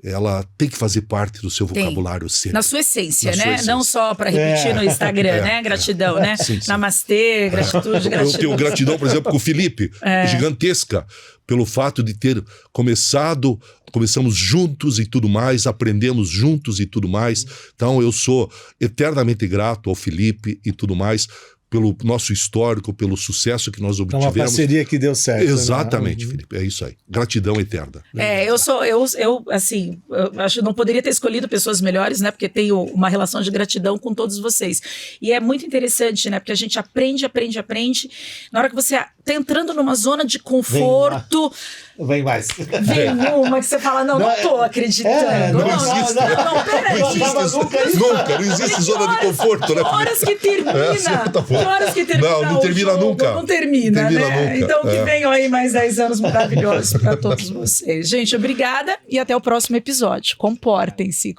ela tem que fazer parte do seu vocabulário sempre. Na sua essência, né? Não só para repetir no Instagram, né? Gratidão, né? Sim. Namastê, gratitude, gratidão. Eu tenho gratidão, por exemplo, com o Felipe, gigantesca, pelo fato de ter começamos juntos e tudo mais, aprendemos juntos e tudo mais. Então eu sou eternamente grato ao Felipe e tudo mais, pelo nosso histórico, pelo sucesso que nós obtivemos. É uma parceria que deu certo. Exatamente, né? Felipe, é isso aí. Gratidão eterna. Eu acho que não poderia ter escolhido pessoas melhores, né? Porque tenho uma relação de gratidão com todos vocês. E é muito interessante, né? Porque a gente aprende. Na hora que você tá entrando numa zona de conforto. Vem mais. Vem uma que você fala, não tô acreditando. Não existe. Peraí. Não existe zona de conforto, né? Que horas que termina? Tá bom. Que horas que termina? Não termina jogo? nunca. Não termina, Termina né? nunca. Então que venham aí mais 10 anos maravilhosos para todos vocês. Gente, obrigada e até o próximo episódio. Comportem-se.